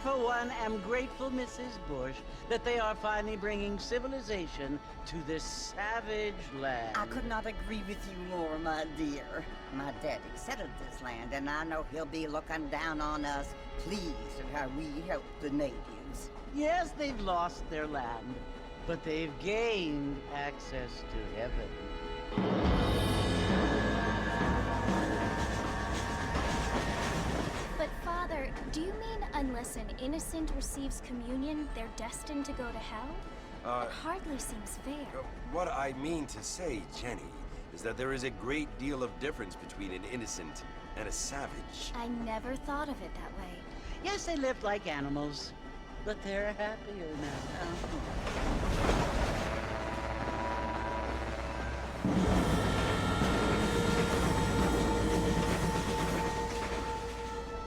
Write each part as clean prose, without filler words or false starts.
for one, am grateful, Mrs. Bush, that they are finally bringing civilization to this savage land. I could not agree with you more, my dear. My daddy settled this land, and I know he'll be looking down on us, pleased at how we help the natives. Yes, they've lost their land, but they've gained access to heaven. But Father, do you mean unless an innocent receives communion, they're destined to go to hell? That hardly seems fair. What I mean to say, Jenny, is that there is a great deal of difference between an innocent and a savage. I never thought of it that way. Yes, they lived like animals, but they're happier now.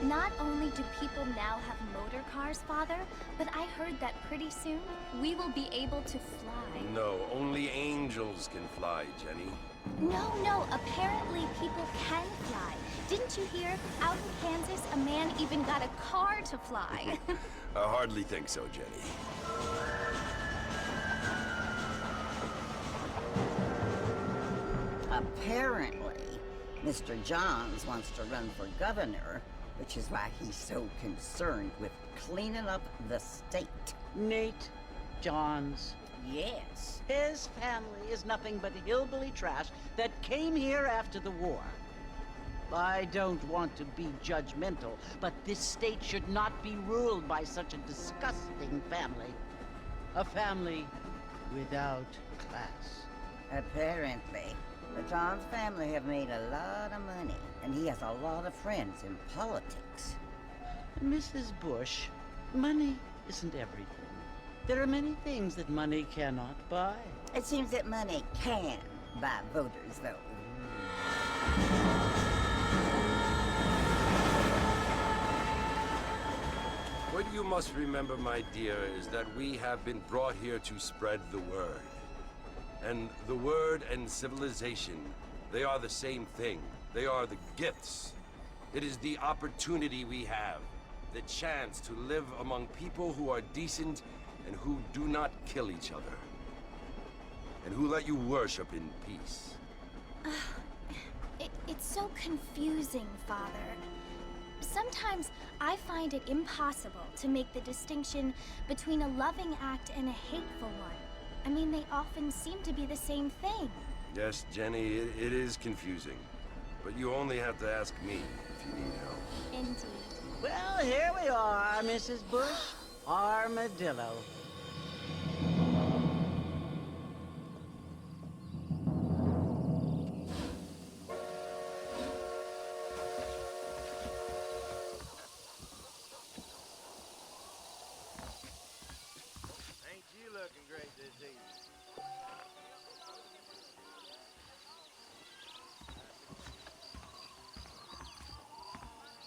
Not only do people now have motor cars, Father, but I heard that pretty soon we will be able to fly. No, only angels can fly, Jenny. No, apparently people can fly. Didn't you hear? Out in Kansas, a man even got a car to fly. I hardly think so, Jenny. Apparently, Mr. Johns wants to run for governor, which is why he's so concerned with cleaning up the state. Nate Johns. Yes. His family is nothing but hillbilly trash that came here after the war. I don't want to be judgmental, but this state should not be ruled by such a disgusting family. A family without class. Apparently. The Johns family have made a lot of money, and he has a lot of friends in politics. Mrs. Bush, money isn't everything. There are many things that money cannot buy. It seems that money can buy voters, though. What you must remember, my dear, is that we have been brought here to spread the word. And the word and civilization, they are the same thing. They are the gifts. It is the opportunity we have, the chance to live among people who are decent and who do not kill each other, and who let you worship in peace. It's so confusing, Father. Sometimes I find it impossible to make the distinction between a loving act and a hateful one. I mean, they often seem to be the same thing. Yes, Jenny, it is confusing. But you only have to ask me if you need help. Indeed. Well, here we are, Mrs. Bush. Armadillo. Ain't you looking great this evening?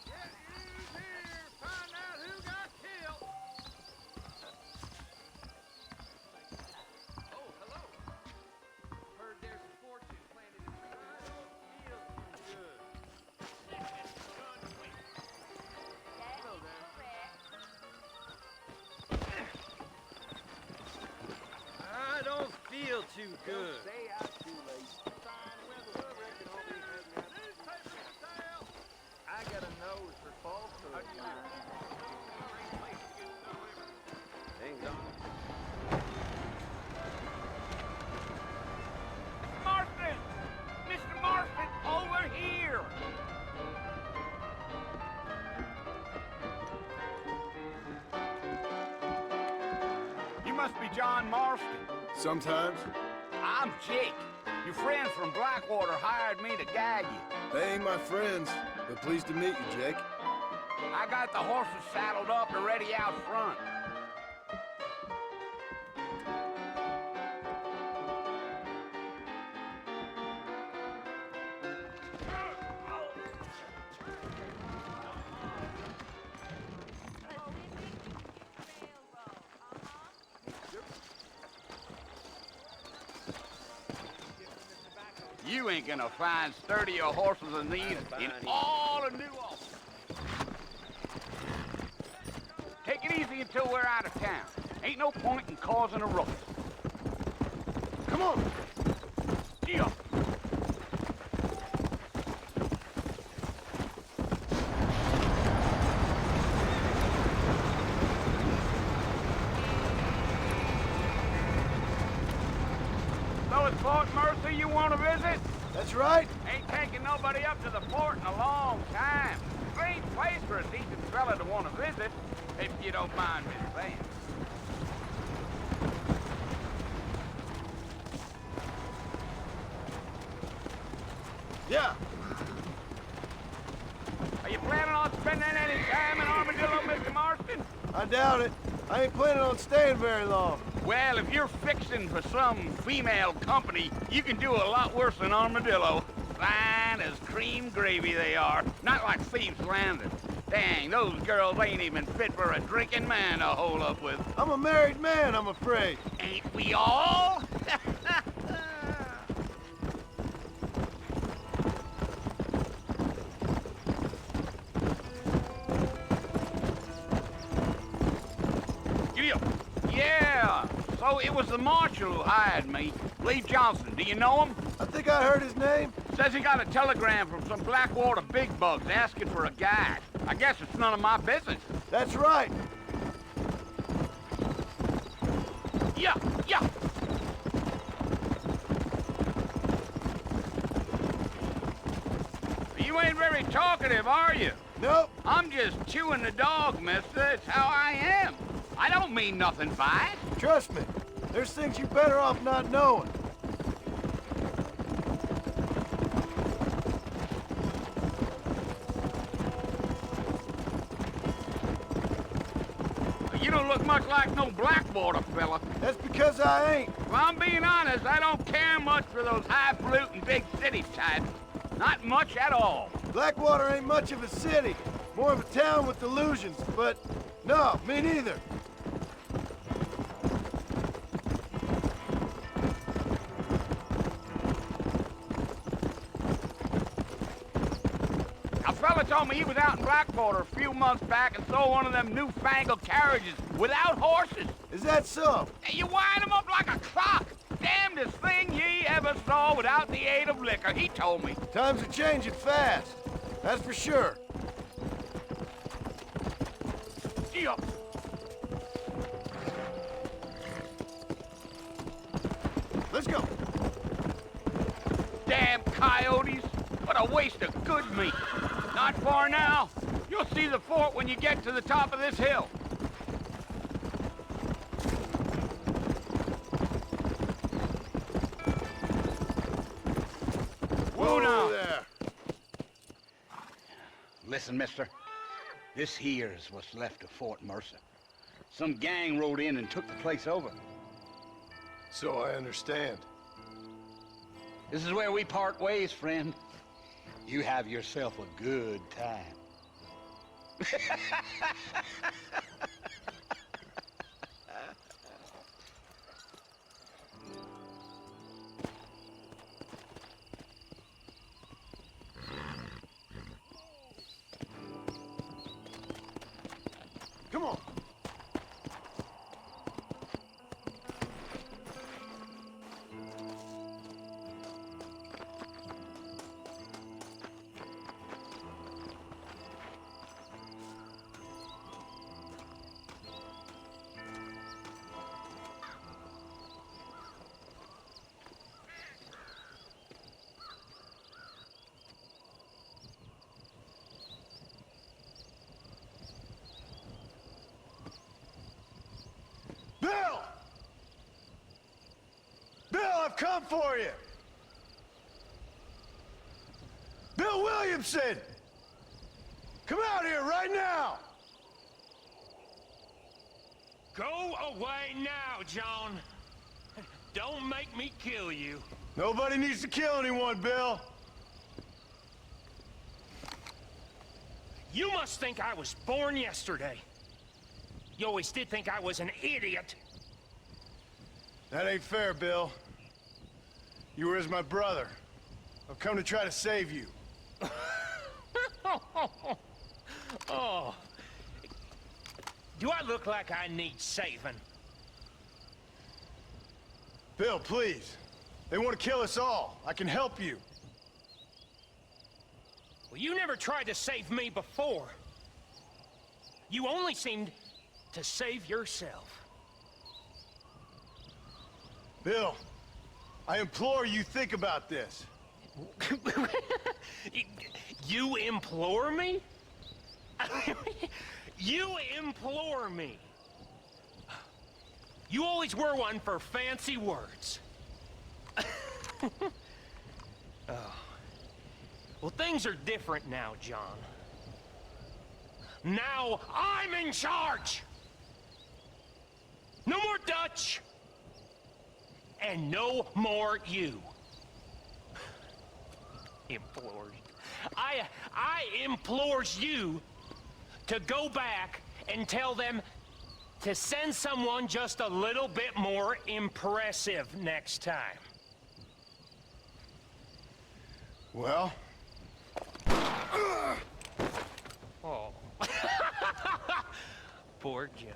Get news here! Find out who got killed! Oh, hello! Heard there's a fortune planted in the ground. Feels good. Hello there. I don't feel too good. Stay out too late. Fine weather, I reckon I'll be heading out. Newspaper for sale! I got a nose for falsehood. Hang on. Marston! Mr. Marston, over here! You must be John Marston. Sometimes. I'm Jake. Your friends from Blackwater hired me to guide you. They ain't my friends, but pleased to meet you, Jake. I got the horses saddled up and ready out front. You ain't gonna find sturdier horses than these in all of New Orleans. Take it easy until we're out of town. Ain't no point in causing a ruckus. Come on. Yeah. So it's Fort Mercy you want to visit? That's right. Ain't taking nobody up to the fort in a long time. Strange place for a decent fella to want to visit, if you don't mind me saying. Yeah. Are you planning on spending any time in Armadillo, Mr. Marston? I doubt it. I ain't planning on staying very long. Well, if you're fixing for some female company, you can do a lot worse than Armadillo. Fine as cream gravy they are. Not like Thieves Landing. Dang, those girls ain't even fit for a drinking man to hole up with. I'm a married man, I'm afraid. Ain't we all? Yeah, so it was the marshal who hired me. Lee Johnson, do you know him? I think I heard his name. Says he got a telegram from some Blackwater big bugs asking for a guide. I guess it's none of my business. That's right. Yeah. You ain't very talkative, are you? Nope. I'm just chewing the dog, mister. It's how I am. I don't mean nothing by it. Trust me. There's things you're better off not knowing. You don't look much like no Blackwater fella. That's because I ain't. If I'm being honest, I don't care much for those highfalutin big city types. Not much at all. Blackwater ain't much of a city. More of a town with illusions, but no, me neither. A fella told me he was out in Blackwater a few months back and saw one of them newfangled carriages without horses. Is that so? And you wind 'em up like a clock. Damnedest thing ye ever saw without the aid of liquor, he told me. Times are changing fast. That's for sure. Yeah. Let's go. Damn coyotes. What a waste of good meat. Not far now. You'll see the fort when you get to the top of this hill. Whoa now. there. Listen, mister. This here's what's left of Fort Mercer. Some gang rode in and took the place over. So I understand. This is where we part ways, friend. You have yourself a good time. Come on. Bill! Bill, I've come for you! Bill Williamson! Come out here right now! Go away now, John. Don't make me kill you. Nobody needs to kill anyone, Bill. You must think I was born yesterday. You always did think I was an idiot. That ain't fair, Bill. You were as my brother. I've come to try to save you. Oh. Do I look like I need saving? Bill, please. They want to kill us all. I can help you. Well, you never tried to save me before. You only seemed to save yourself. Bill, I implore you think about this. You implore me? You implore me. You always were one for fancy words. Oh. Well, things are different now, John. Now I'm in charge! No more Dutch! And no more you. Implores. I implores you to go back and tell them to send someone just a little bit more impressive next time. Well? Oh. Poor John.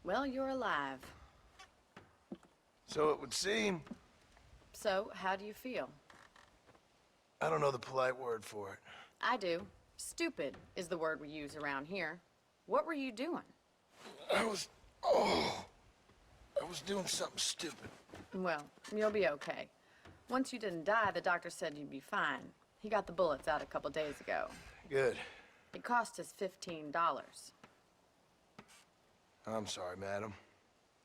Well, you're alive. So it would seem. So, how do you feel? I don't know the polite word for it. I do. Stupid is the word we use around here. What were you doing? I was doing something stupid. Well, you'll be okay. Once you didn't die, the doctor said you'd be fine. He got the bullets out a couple days ago. Good. It cost us $15. I'm sorry, madam.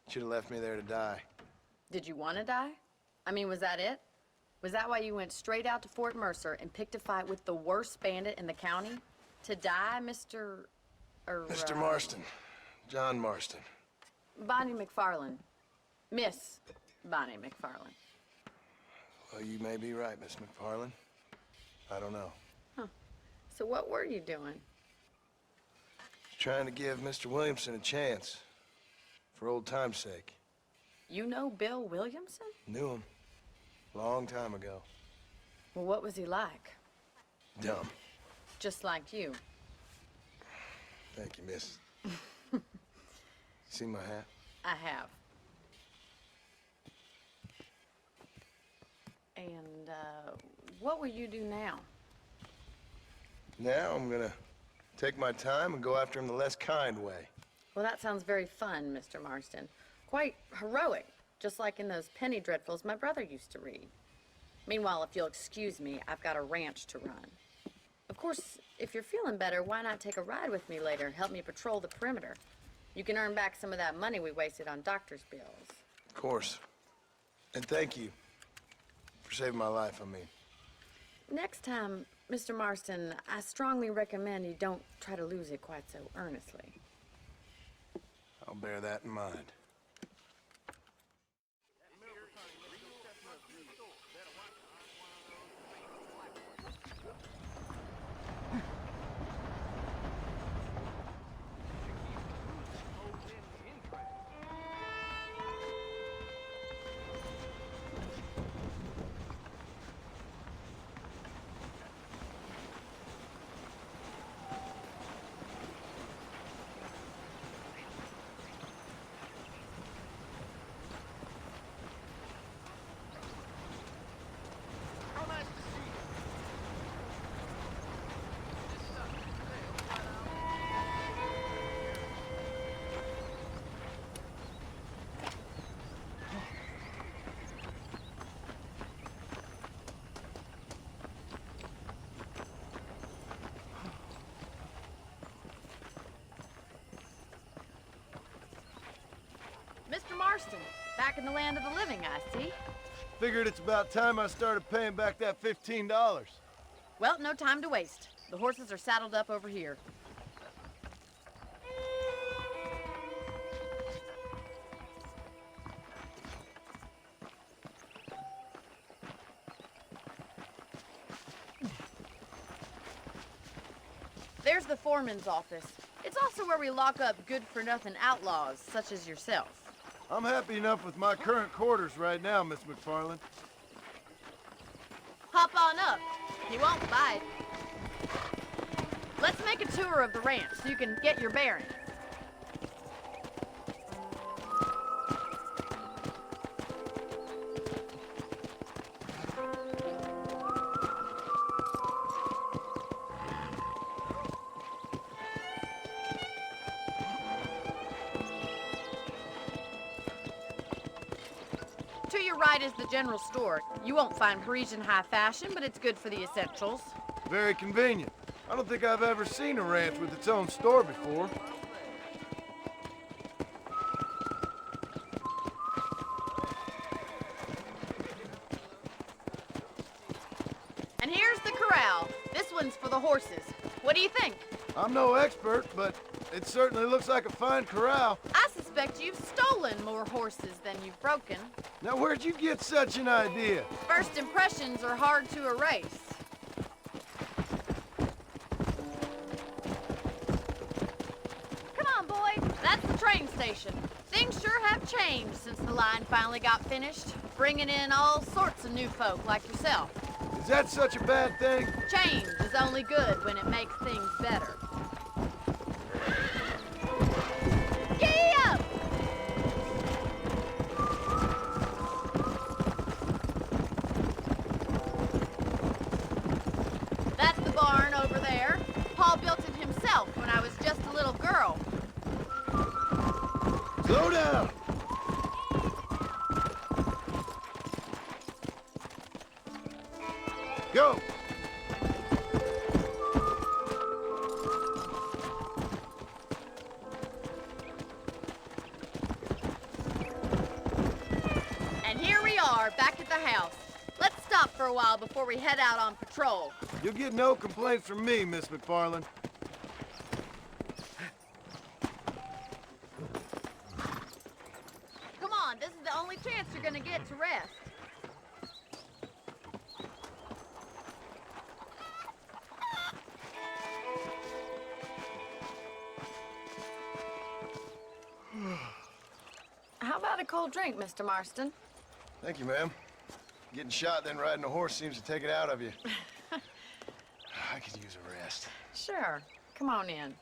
Should have left me there to die. Did you want to die? I mean, was that it? Was that why you went straight out to Fort Mercer and picked a fight with the worst bandit in the county? To die, Mr. Mr. Marston. John Marston. Bonnie McFarland. Miss Bonnie McFarland. Well, you may be right, Miss McFarland. I don't know. So what were you doing? Trying to give Mr. Williamson a chance. For old time's sake. You know Bill Williamson? Knew him. Long time ago. Well, what was he like? Dumb. Just like you. Thank you, miss. See my hat? I have. And, what will you do now? Now I'm gonna take my time and go after him the less kind way. Well, that sounds very fun, Mr. Marston. Quite heroic, just like in those penny dreadfuls my brother used to read. Meanwhile, if you'll excuse me, I've got a ranch to run. Of course, if you're feeling better, why not take a ride with me later? Help me patrol the perimeter. You can earn back some of that money we wasted on doctor's bills. Of course. And thank you for saving my life, I mean. Next time, Mr. Marston, I strongly recommend you don't try to lose it quite so earnestly. I'll bear that in mind. Marston. Back in the land of the living, I see. Figured it's about time I started paying back that $15. Well, no time to waste. The horses are saddled up over here. There's the foreman's office. It's also where we lock up good-for-nothing outlaws, such as yourself. I'm happy enough with my current quarters right now, Miss McFarland. Hop on up. You won't bite. Let's make a tour of the ranch so you can get your bearings. To your right is the general store. You won't find Parisian high fashion, but it's good for the essentials. Very convenient. I don't think I've ever seen a ranch with its own store before. And here's the corral. This one's for the horses. What do you think? I'm no expert, but it certainly looks like a fine corral. I suspect you've stolen more horses than you've broken. Now, where'd you get such an idea? First impressions are hard to erase. Come on, boy. That's the train station. Things sure have changed since the line finally got finished, bringing in all sorts of new folk like yourself. Is that such a bad thing? Change is only good when it makes things better. Giddy up! That's the barn over there. Paul built it himself when I was just a little girl. Slow down! Go! And here we are, back at the house. Let's stop for a while before we head out on patrol. You'll get no complaints from me, Miss McFarland. Come on, this is the only chance you're gonna get to rest. How about a cold drink, Mr. Marston? Thank you, ma'am. Getting shot then riding a horse seems to take it out of you. I could use a rest. Sure. Come on in.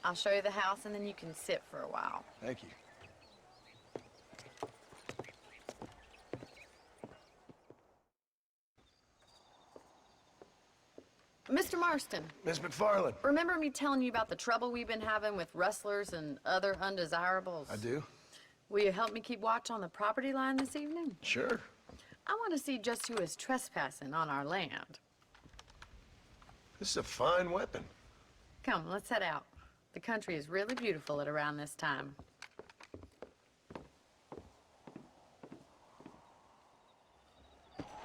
I'll show you the house and then you can sit for a while. Thank you. Mr. Marston, Miss McFarland. remember me telling you about the trouble we've been having with rustlers and other undesirables? I do? Will you help me keep watch on the property line this evening? Sure. I want to see just who is trespassing on our land. This is a fine weapon. Come, let's head out. The country is really beautiful at around this time.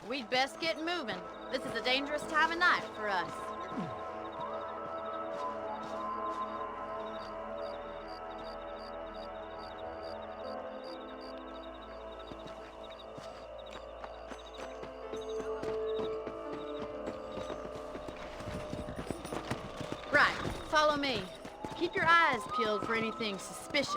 We'd best get moving. This is a dangerous time of night for us. Right, follow me. Keep your eyes peeled for anything suspicious.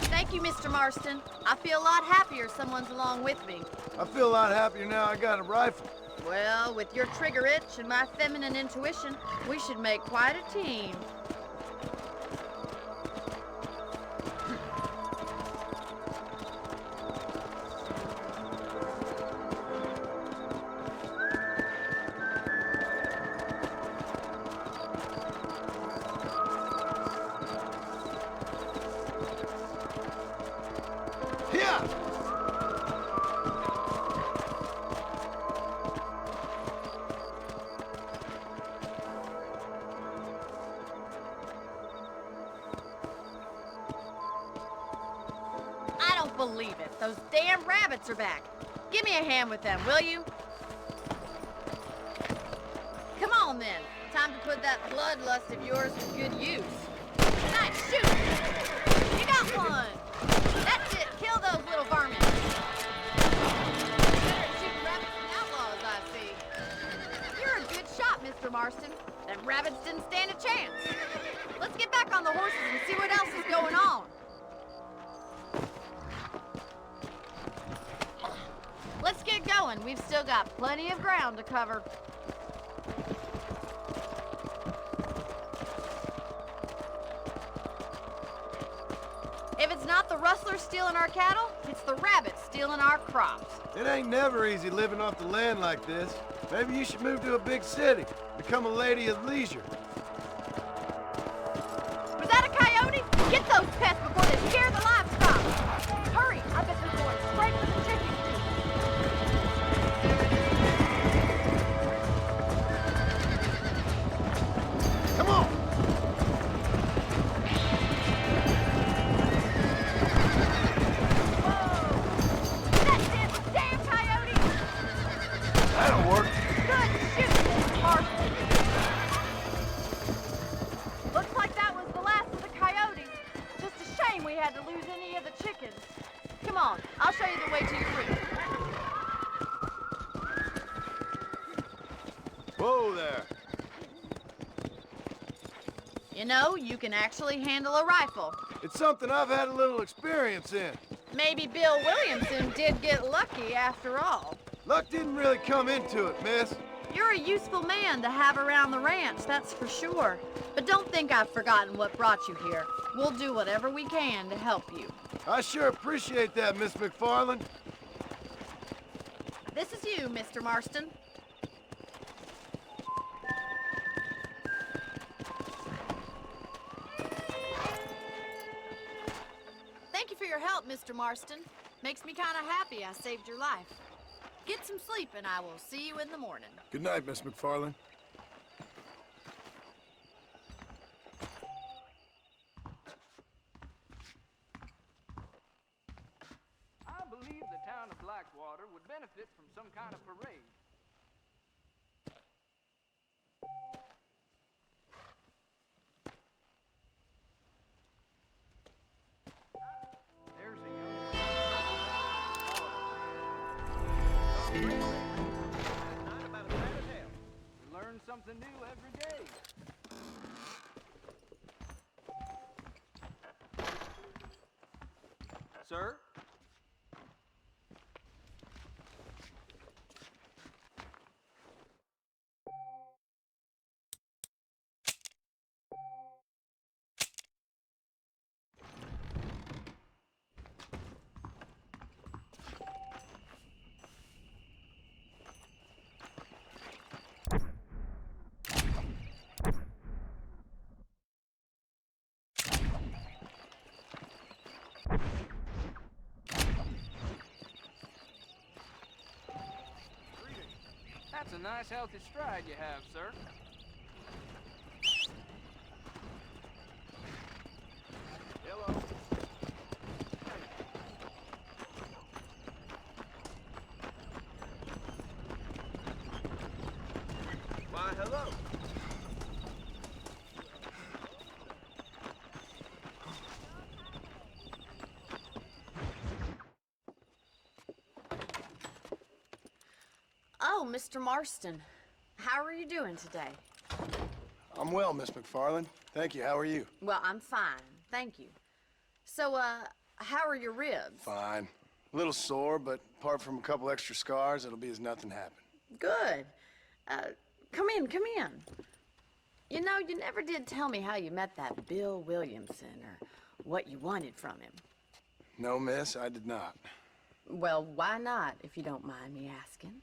Thank you, Mr. Marston. I feel a lot happier someone's along with me. I feel a lot happier now I got a rifle. Well, with your trigger itch and my feminine intuition, we should make quite a team. believe it. Those damn rabbits are back. Give me a hand with them, will you? Come on, then. Time to put that bloodlust of yours to good use. Nice shooting. You got one. That's it. Kill those little varmints. Better at shooting rabbits than outlaws, I see. You're a good shot, Mr. Marston. Them rabbits didn't stand a chance. Let's get back on the horses and see what else is going on. Let's get going. We've still got plenty of ground to cover. If it's not the rustlers stealing our cattle, it's the rabbits stealing our crops. It ain't never easy living off the land like this. Maybe you should move to a big city. Become a lady of leisure. Was that a coyote? Get those pests before they scare the livestock. Hurry, I bet they're going straight for the chickens. Come on! Whoa! That's it, damn coyote! That'll work. Good shooting, Mr. Marston. Looks like that was the last of the coyotes. Just a shame we had to lose any of the chickens. Come on, I'll show you the way to your room. Whoa there. You know, you can actually handle a rifle. It's something I've had a little experience in. Maybe Bill Williamson did get lucky after all. Luck didn't really come into it, miss. You're a useful man to have around the ranch, that's for sure. But don't think I've forgotten what brought you here. We'll do whatever we can to help you. I sure appreciate that, Miss McFarland. This is you, Mr. Marston. Thank you for your help, Mr. Marston. Makes me kind of happy I saved your life. Get some sleep and I will see you in the morning. Good night, Miss McFarland. I believe the town of Blackwater would benefit from some kind of parade. There's a young we learn something new every day. Sir? That's a nice healthy stride you have, sir. Hello. Why, hello. Oh, Mr. Marston. How are you doing today? I'm well, Miss McFarland. Thank you. How are you? Well, I'm fine. Thank you. So, how are your ribs? Fine. A little sore, but apart from a couple extra scars, it'll be as nothing happened. Good. Come in, come in. You know, you never did tell me how you met that Bill Williamson or what you wanted from him. No, miss, I did not. Well, why not, if you don't mind me asking?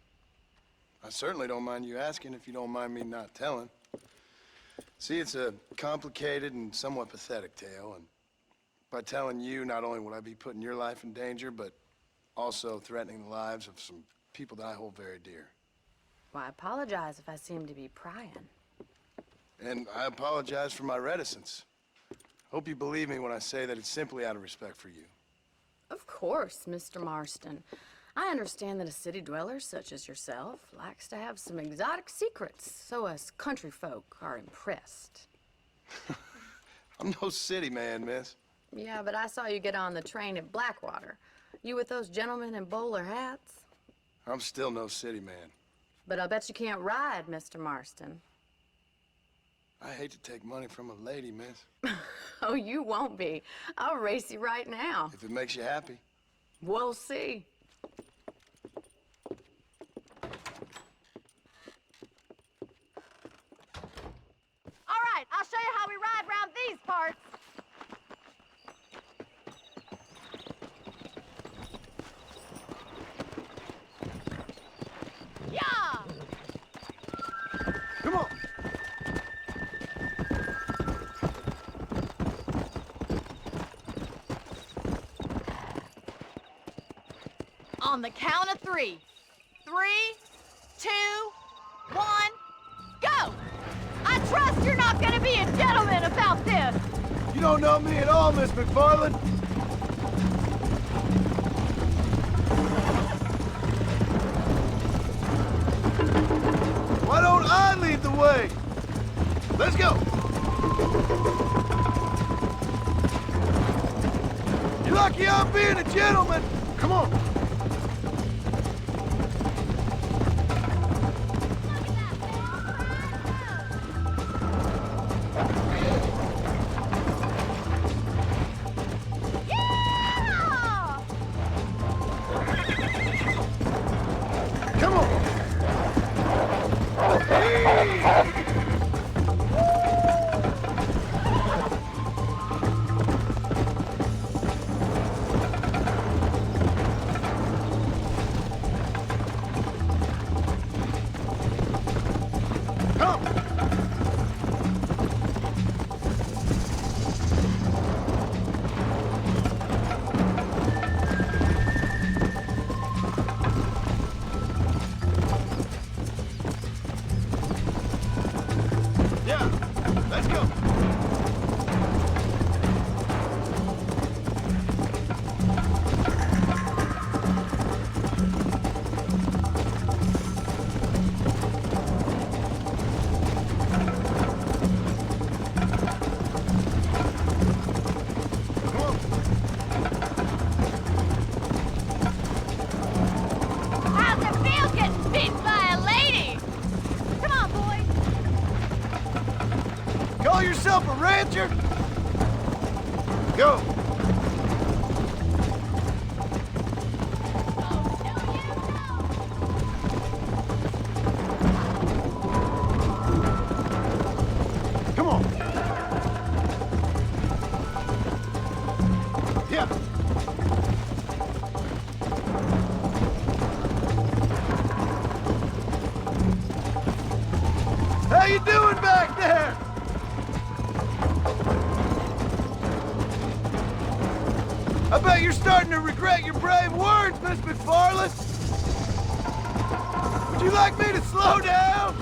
I certainly don't mind you asking if you don't mind me not telling. See, it's a complicated and somewhat pathetic tale, and by telling you, not only would I be putting your life in danger, but also threatening the lives of some people that I hold very dear. Well, I apologize if I seem to be prying. And I apologize for my reticence. Hope you believe me when I say that it's simply out of respect for you. Of course, Mr. Marston. I understand that a city dweller such as yourself likes to have some exotic secrets, so us country folk are impressed. I'm no city man, miss. Yeah, but I saw you get on the train at Blackwater. You with those gentlemen in bowler hats? I'm still no city man. But I'll bet you can't ride, Mr. Marston. I hate to take money from a lady, miss. Oh, you won't be. I'll race you right now. If it makes you happy. We'll see. All right, I'll show you how we ride around these parts. Yeah! Come on! On the count of 3. 3, 2, 1, go! I trust you're not gonna be a gentleman about this. You don't know me at all, Miss McFarland. Why don't I lead the way? Let's go! You're lucky I'm being a gentleman. Come on. Yeah! Come on. Come. Yeah, let's go. Come on. How's it feel getting beaten by a lady? Come on, boys. Call yourself a rancher? Go. Come on. Yeah. How you doing back there? I bet you're starting to regret your brave words, Miss McFarland. Would you like me to slow down?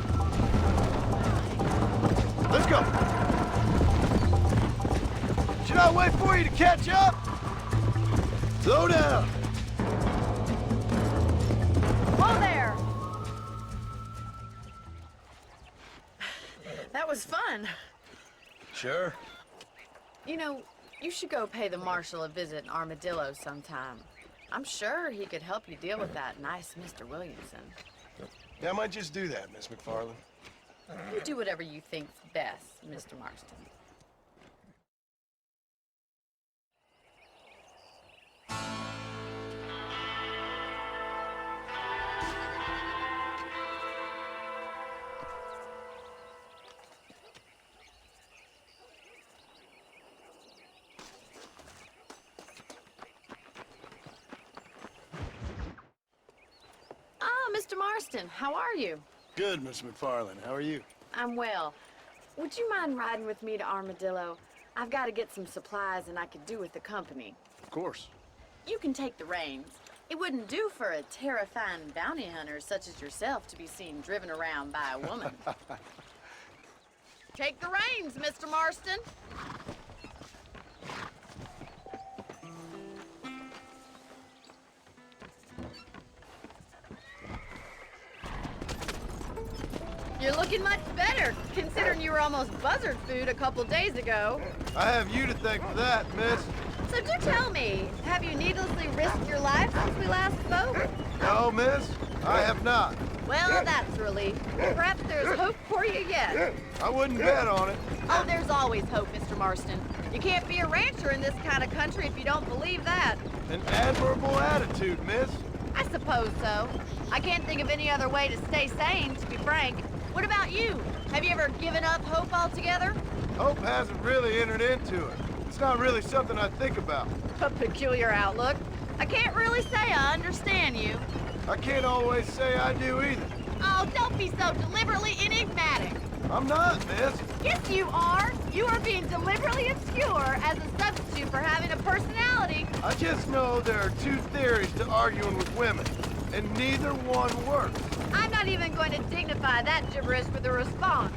Let's go. Should I wait for you to catch up? Slow down. Whoa there. That was fun. Sure. You know, you should go pay the marshal a visit in Armadillo sometime. I'm sure he could help you deal with that nice Mr. Williamson. Yeah, I might just do that, Miss McFarland. You do whatever you think's best, Mr. Marston. Mr. Marston, how are you? Good, Miss McFarland. How are you? I'm well. Would you mind riding with me to Armadillo? I've got to get some supplies and I could do with the company. Of course. You can take the reins. It wouldn't do for a terrifying bounty hunter such as yourself to be seen driven around by a woman. Take the reins, Mr. Marston. looking much better, considering you were almost buzzard food a couple days ago. I have you to thank for that, miss. So do tell me, have you needlessly risked your life since we last spoke? No, miss, I have not. Well, that's a relief. Perhaps there's hope for you yet. I wouldn't bet on it. Oh, there's always hope, Mr. Marston. You can't be a rancher in this kind of country if you don't believe that. An admirable attitude, miss. I suppose so. I can't think of any other way to stay sane, to be frank. What about you? Have you ever given up hope altogether? Hope hasn't really entered into it. It's not really something I think about. A peculiar outlook. I can't really say I understand you. I can't always say I do either. Oh, don't be so deliberately enigmatic. I'm not, miss. Yes, you are. You are being deliberately obscure as a substitute for having a personality. I just know there are two theories to arguing with women, and neither one works. I'm not even going to dignify that gibberish with a response.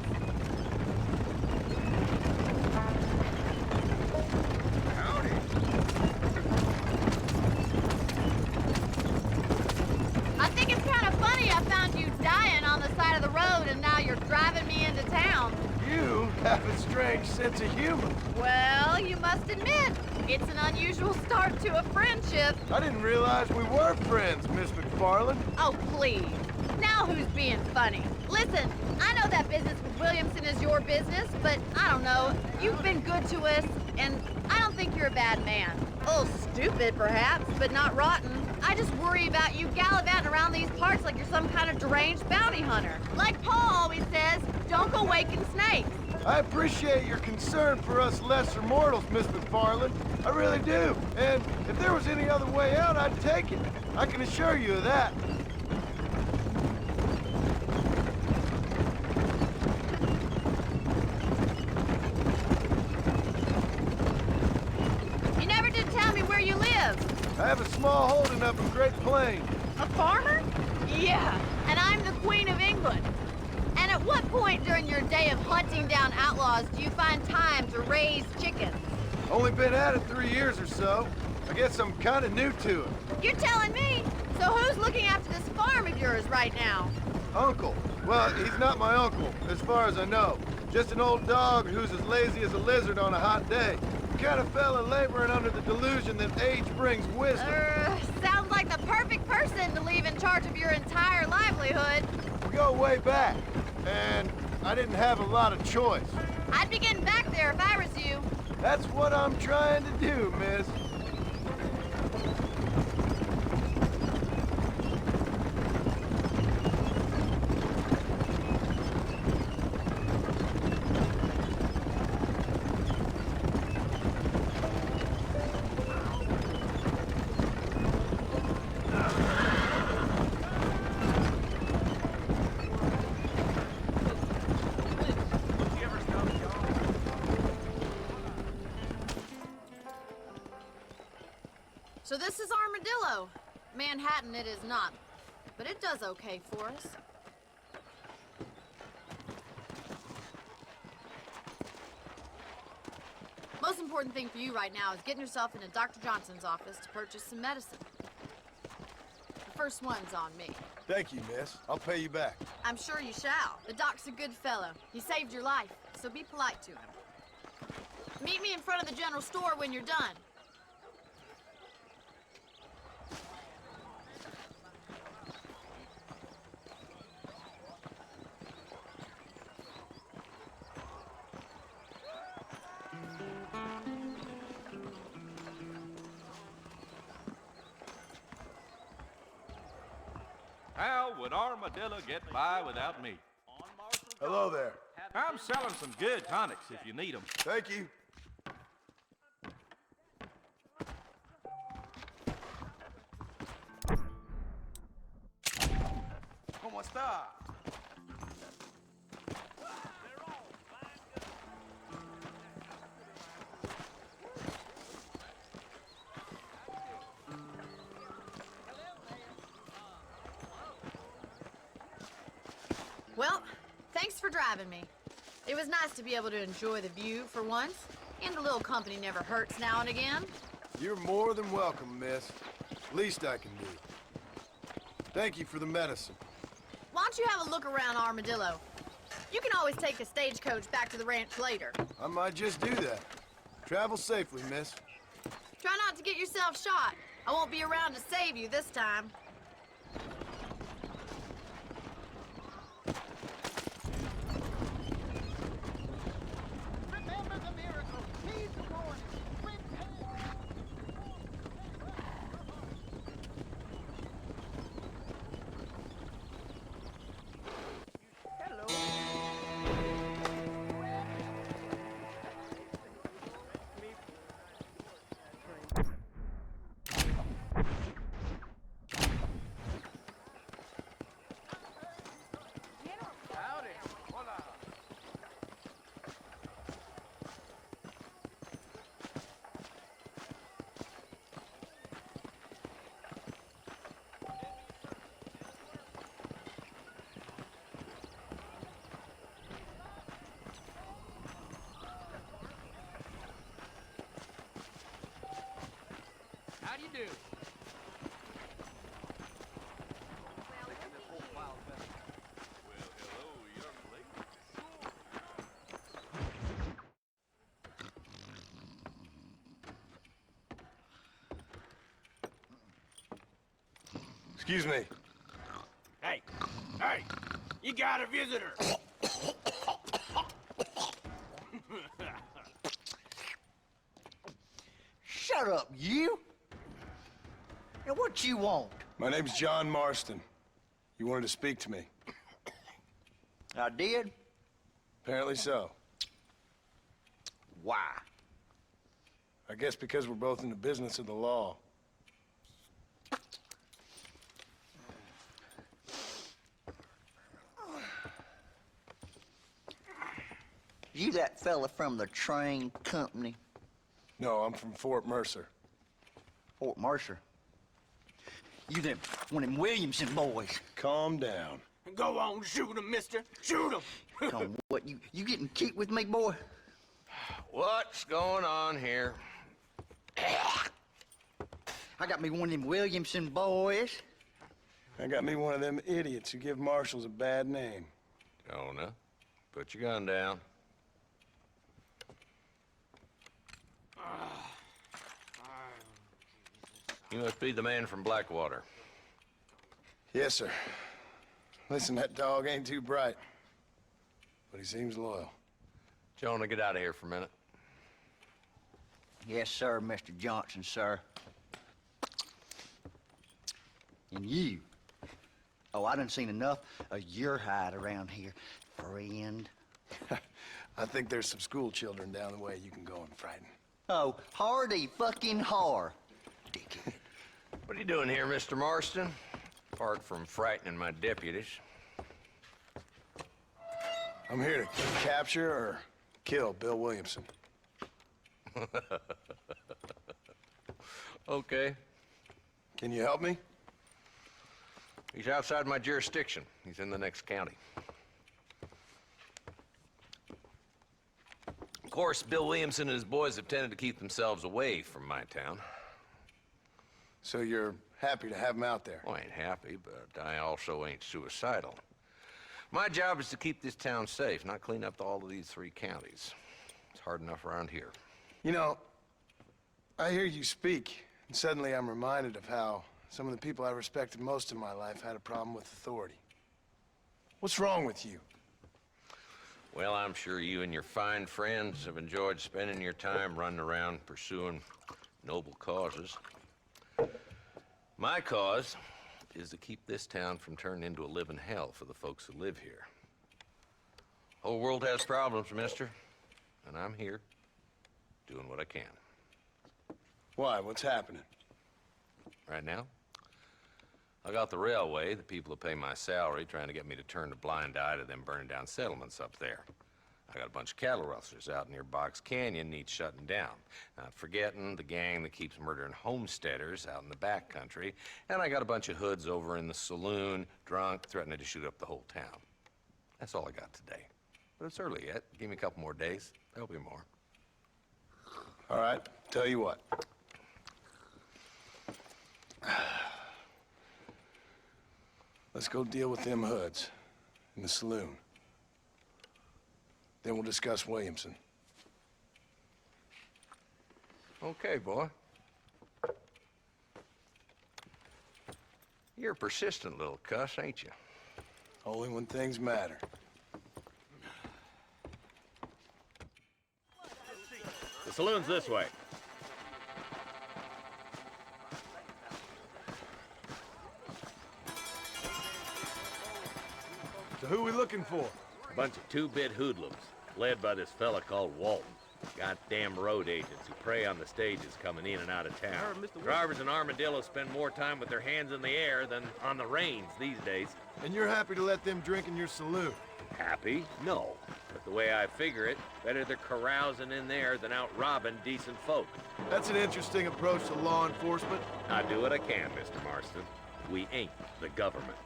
I think it's kind of funny I found you dying on the side of the road and now you're driving me into town. You have a strange sense of humor. Well, you must admit, it's an unusual start to a friendship. I didn't realize we were friends, Miss McFarland. Oh, please. Now who's being funny? Listen, I know that business with Williamson is your business, but I don't know. You've been good to us, and I don't think you're a bad man. A little stupid, perhaps, but not rotten. I just worry about you gallivanting around these parts like you're some kind of deranged bounty hunter. Like Paul always says, don't go waking snakes. I appreciate your concern for us lesser mortals, Miss McFarland. I really do. And if there was any other way out, I'd take it. I can assure you of that. You never did tell me where you live. I have a small holding up in Great Plains. A farmer? Yeah, and I'm the Queen of England. And at what point during your day of hunting down outlaws do you find time to raise chickens? Only been at it 3 years or so. I guess I'm kind of new to it. You're telling me? So who's looking after this farm of yours right now? Uncle. Well, he's not my uncle, as far as I know. Just an old dog who's as lazy as a lizard on a hot day. The kind of fella laboring under the delusion that age brings wisdom. Sounds like the perfect person to leave in charge of your entire livelihood. We go way back, and I didn't have a lot of choice. I'd be getting back there if I was you. That's what I'm trying to do, miss. So this is Armadillo. Manhattan it is not, but it does okay for us. Most important thing for you right now is getting yourself into Dr. Johnson's office to purchase some medicine. The first one's on me. Thank you, miss. I'll pay you back. I'm sure you shall. The doc's a good fellow. He saved your life, so be polite to him. Meet me in front of the general store when you're done. How would Armadillo get by without me? Hello there. I'm selling some good tonics if you need them. Thank you. ¿Cómo está? Well, thanks for driving me. It was nice to be able to enjoy the view for once, and a little company never hurts now and again. You're more than welcome, miss. Least I can do. Thank you for the medicine. Why don't you have a look around Armadillo? You can always take a stagecoach back to the ranch later. I might just do that. Travel safely, miss. Try not to get yourself shot. I won't be around to save you this time. How do you do? Excuse me. Hey, you got a visitor. Shut up, you! And what you want? My name's John Marston. You wanted to speak to me. I did? Apparently so. Why? I guess because we're both in the business of the law. You that fella from the train company? No, I'm from Fort Mercer. Fort Mercer? You them, one of them Williamson boys. Calm down. Go on, shoot him, mister. Shoot him. Come on, what, you getting cute with me, boy? What's going on here? I got me one of them Williamson boys. I got me one of them idiots who give marshals a bad name. Jonah, put your gun down. You must be the man from Blackwater. Yes, sir. Listen, that dog ain't too bright, but he seems loyal. Jonah, get out of here for a minute. Yes, sir, Mr. Johnson, sir. And you. Oh, I done seen enough of your hide around here, friend. I think there's some school children down the way you can go and frighten. Oh, hardy fucking har. Dickhead. What are you doing here, Mr. Marston? Apart from frightening my deputies. I'm here to capture or kill Bill Williamson. Okay. Can you help me? He's outside my jurisdiction. He's in the next county. Of course, Bill Williamson and his boys have tended to keep themselves away from my town. So you're happy to have him out there? Well, I ain't happy, but I also ain't suicidal. My job is to keep this town safe, not clean up all of these 3 counties. It's hard enough around here. You know, I hear you speak, and suddenly I'm reminded of how some of the people I respected most in my life had a problem with authority. What's wrong with you? Well, I'm sure you and your fine friends have enjoyed spending your time running around pursuing noble causes. My cause is to keep this town from turning into a living hell for the folks who live here. Whole world has problems, mister, and I'm here doing what I can. Why? What's happening? Right now, I got the railway, the people who pay my salary, trying to get me to turn a blind eye to them burning down settlements up there. I got a bunch of cattle rustlers out near Box Canyon needs shutting down. Not forgetting the gang that keeps murdering homesteaders out in the back country. And I got a bunch of hoods over in the saloon, drunk, threatening to shoot up the whole town. That's all I got today. But it's early yet. Give me a couple more days. There'll be more. All right, tell you what. Let's go deal with them hoods in the saloon. Then we'll discuss Williamson. Okay, boy. You're a persistent little cuss, ain't you? Only when things matter. The saloon's this way. So who we looking for? A bunch of two-bit hoodlums, led by this fella called Walton. Goddamn road agents who prey on the stages coming in and out of town. Drivers in Armadillo spend more time with their hands in the air than on the reins these days. And you're happy to let them drink in your saloon? Happy? No. But the way I figure it, better they're carousing in there than out robbing decent folk. That's an interesting approach to law enforcement. I do what I can, Mr. Marston. We ain't the government.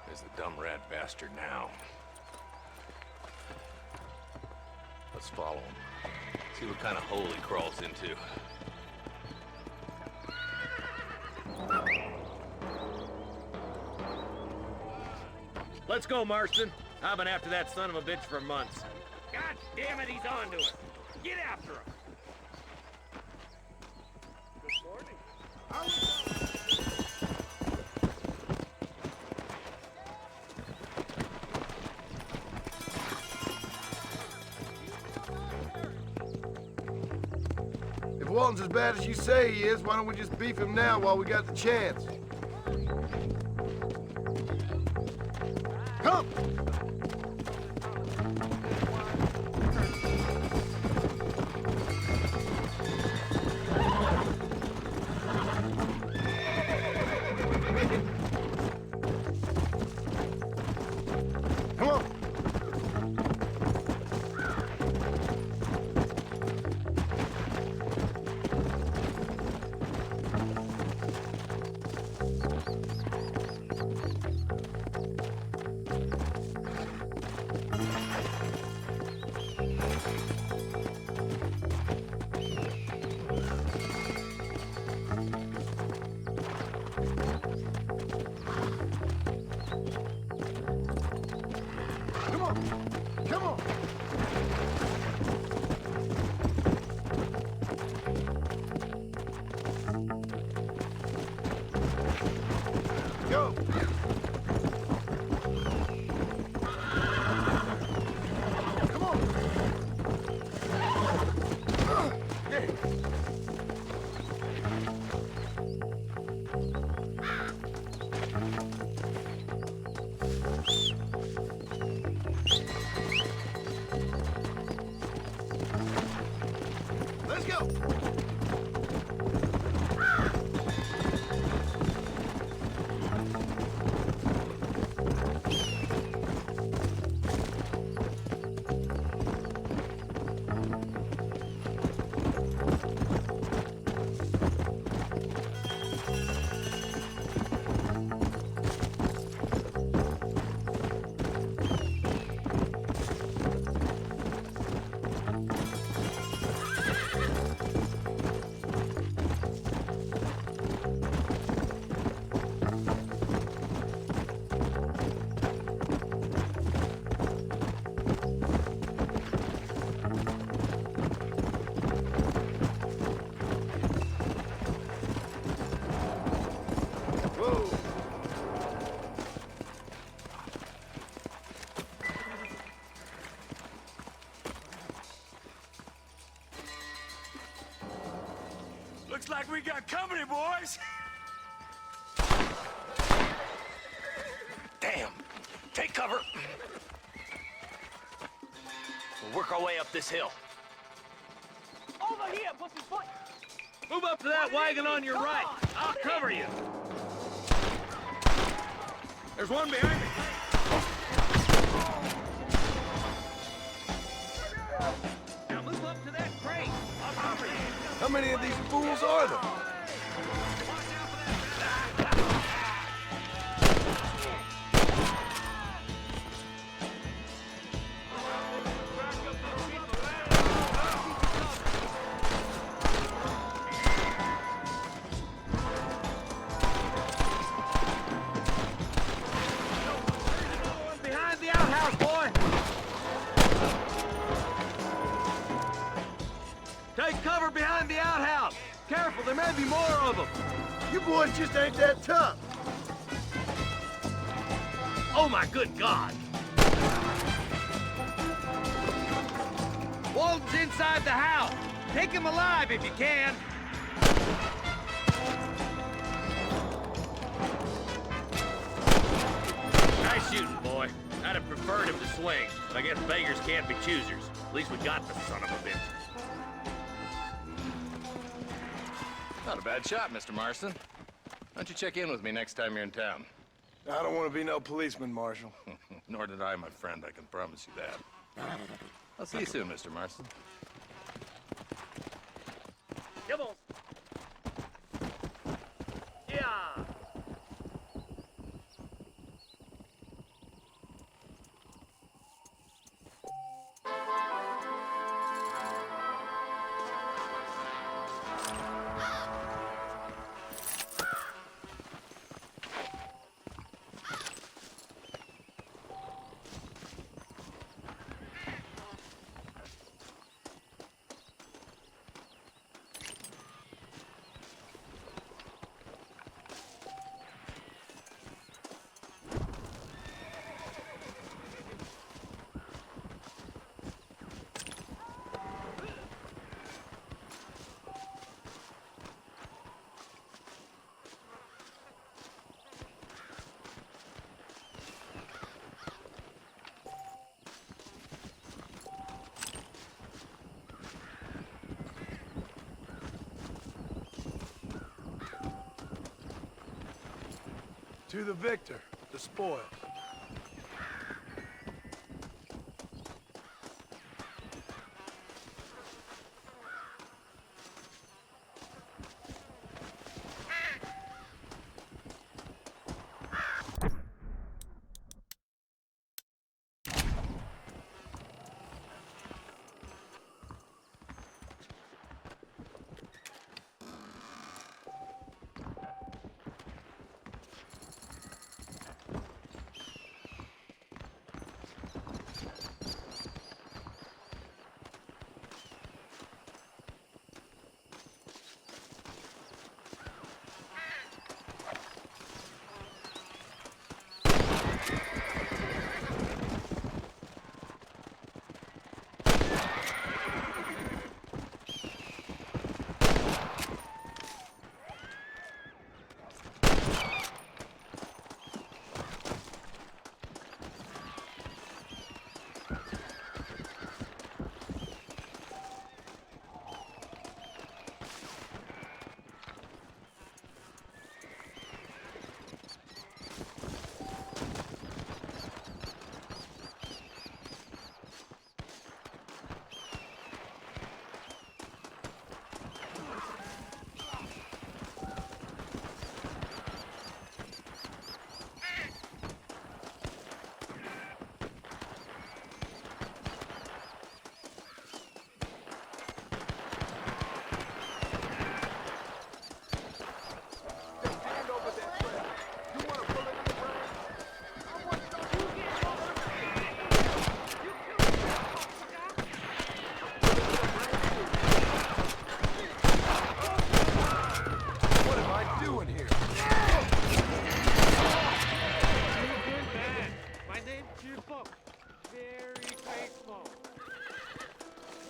There's the dumb rat bastard now. Let's follow him. See what kind of hole he crawls into. Let's go, Marston. I've been after that son of a bitch for months. God damn it, he's on to us. Get after him. Good morning. If Walton's as bad as you say he is, why don't we just beef him now while we got the chance? Come! Come on! Come on! Come on! Go! Come on! Hey! Let's go! Whoa! Looks like we got company, boys! Damn! Take cover! We'll work our way up this hill. Over here, pussyfoot! Move up to that wagon on your right. I'll cover you. There's one behind me. Now move up to that crate. I'll cover you. How many of these fools are there? cover behind the outhouse. Careful, there may be more of them. You boys just ain't that tough. Oh my good God! Walton's inside the house. Take him alive if you can. Nice shooting, boy. I'd have preferred him to swing, but I guess beggars can't be choosers. At least we got the son of a bitch. Not a bad shot, Mr. Marston. Why don't you check in with me next time you're in town? I don't want to be no policeman, Marshal. Nor did I, my friend. I can promise you that. I'll see you soon, Mr. Marston. Come on. Yeah. To the victor, the spoils.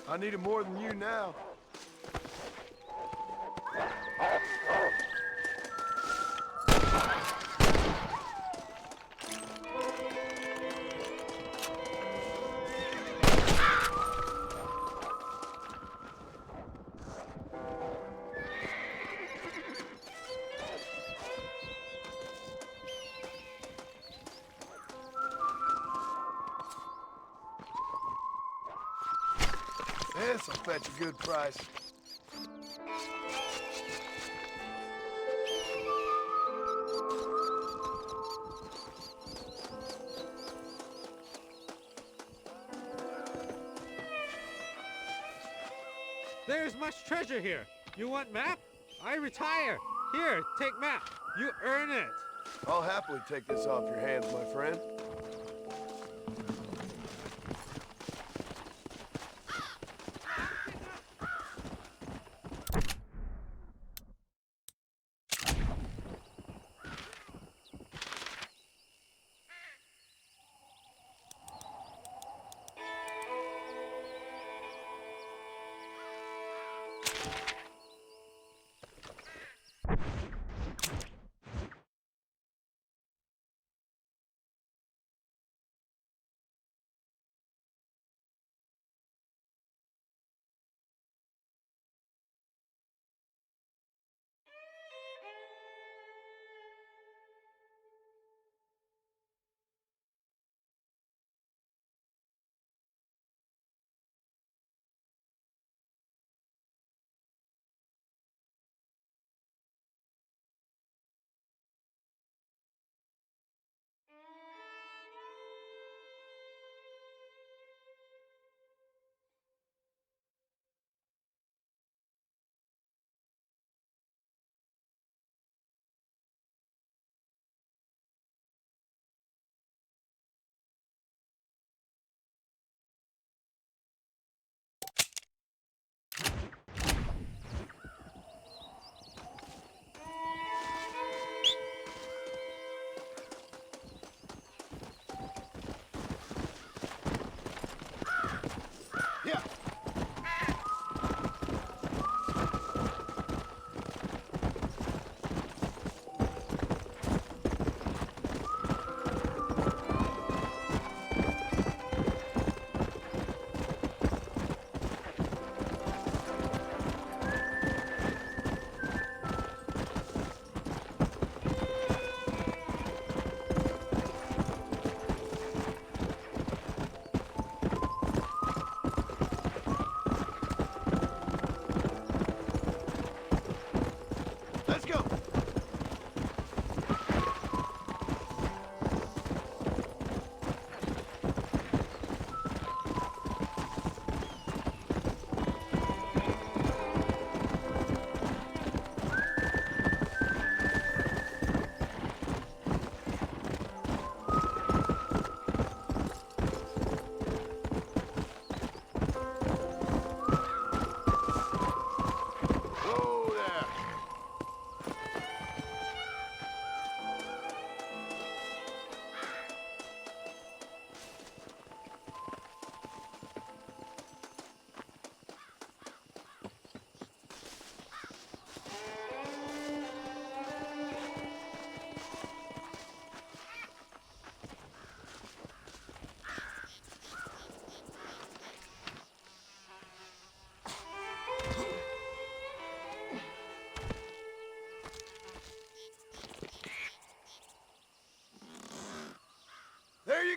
I need it more than you now. This'll fetch a good price. There's much treasure here. You want map? I retire. Here, take map. You earn it. I'll happily take this off your hands, my friend.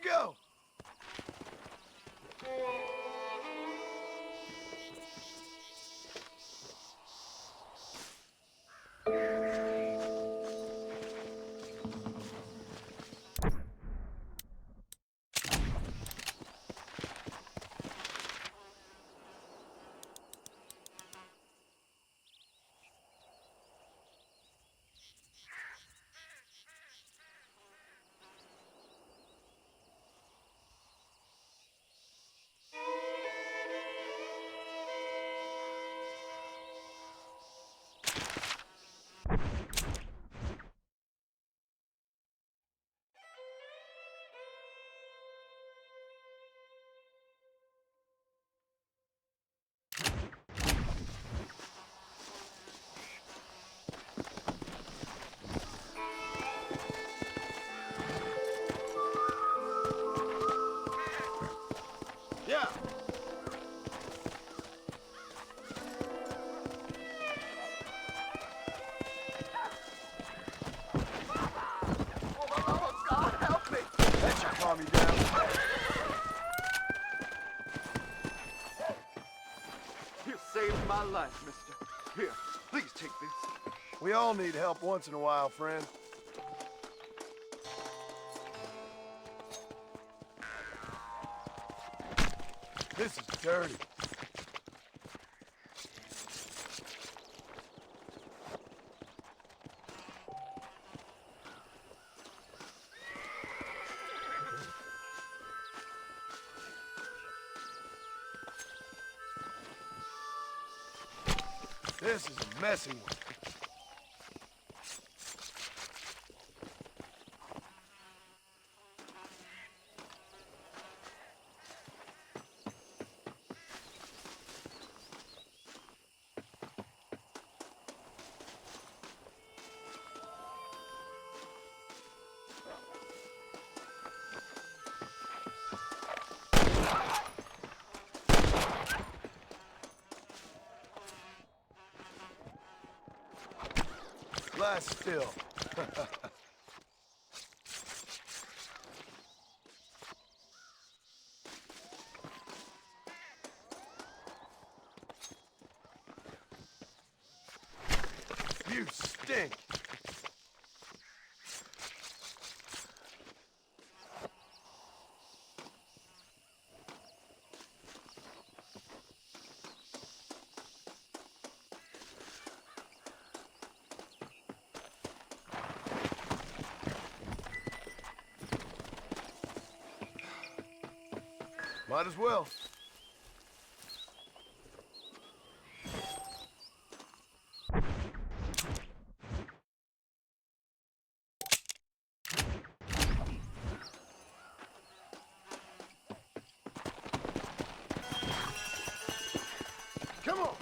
go! Yeah. Oh, God, help me! That should calm you down. You saved my life, mister. Here, please take this. We all need help once in a while, friend. This is dirty. This is a messy one. Lie still. You stink. Might as well. Come on.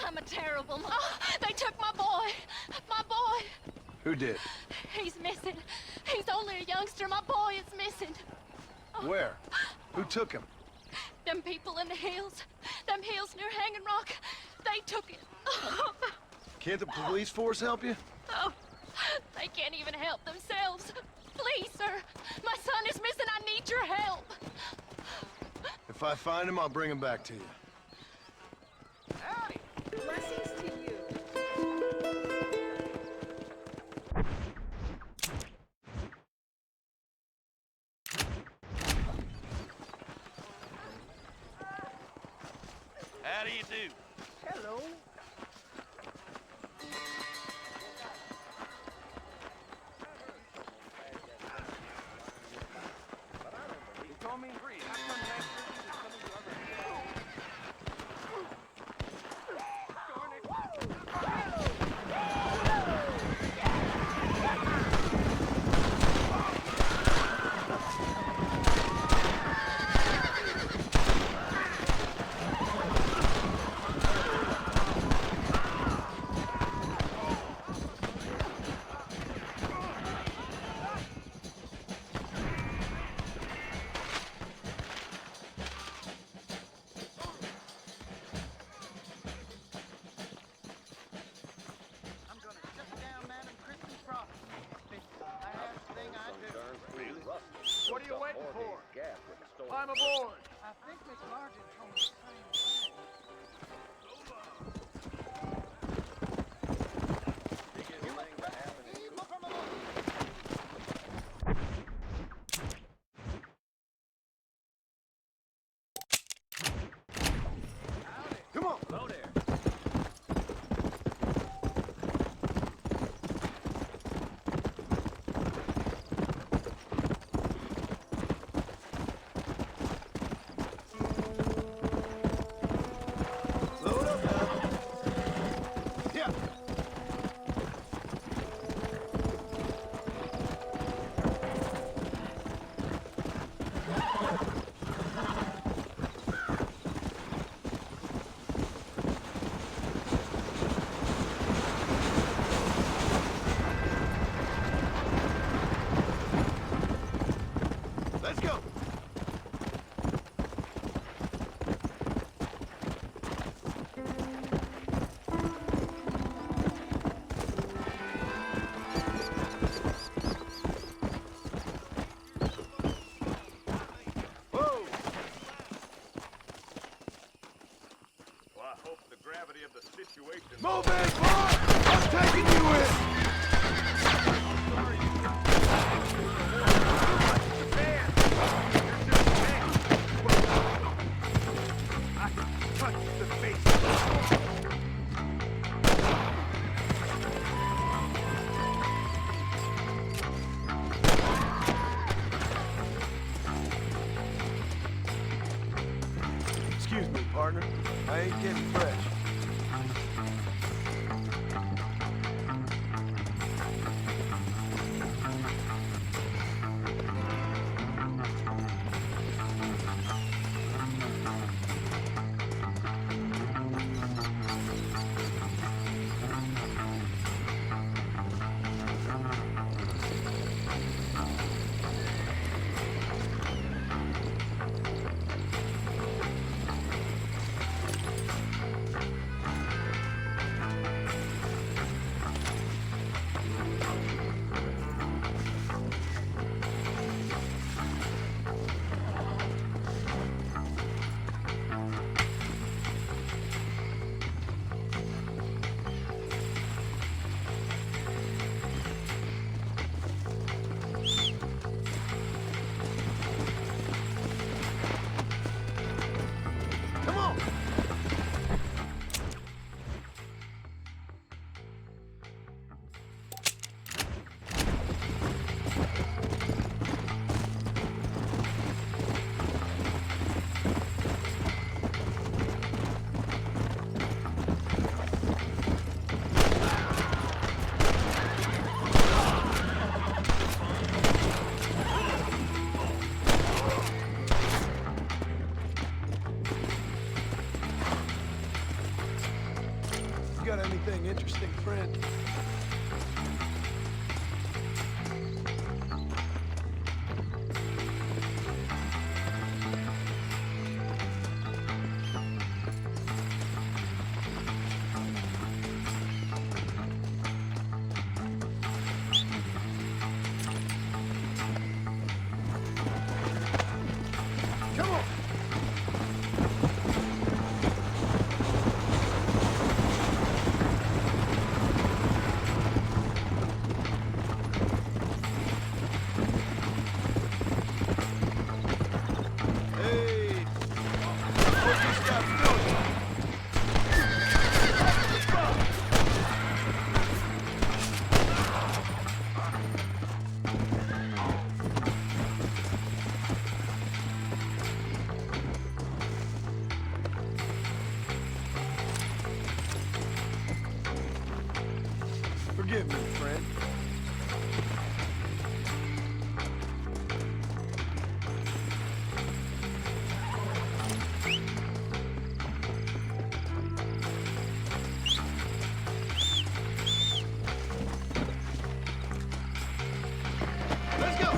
I'm a terrible mom. Oh, they took my boy. My boy. Who did? He's missing. He's only a youngster. My boy is missing. Oh. Where? Who took him? Them people in the hills. Them hills near Hanging Rock. They took it. Oh. Can't the police force help you? Oh. They can't even help themselves. Please, sir. My son is missing. I need your help. If I find him, I'll bring him back to you. Howdy. Blessings to you. How do you do? Hello. Climb aboard. I think Miss Martin told me the same thing. Come on. Hello there. Load up now. Yeah. Let's go. Whoa. Well, I hope the gravity of the situation... Move in, boy! I'm taking you in! I can touch the face. Excuse me, partner. I ain't getting fresh. Come on! You got anything interesting, friend? Come on! Hey! What you stop doing? Forgive me, friend. Let's go!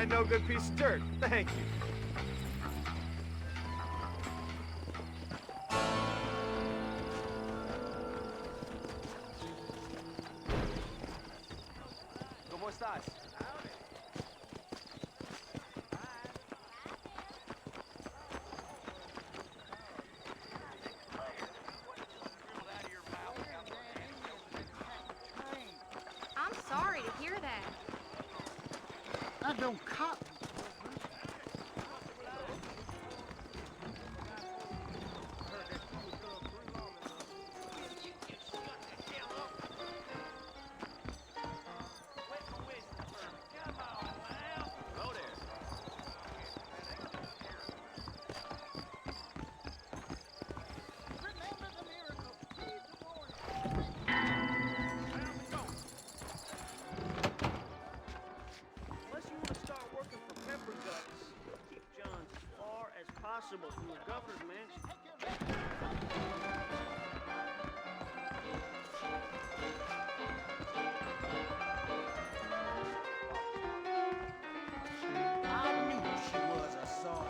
that no-good piece of dirt. Thank you. ¿Cómo estás? I'm sorry to hear that. I don't cop. Possible from the governor's mansion. I knew she was a song.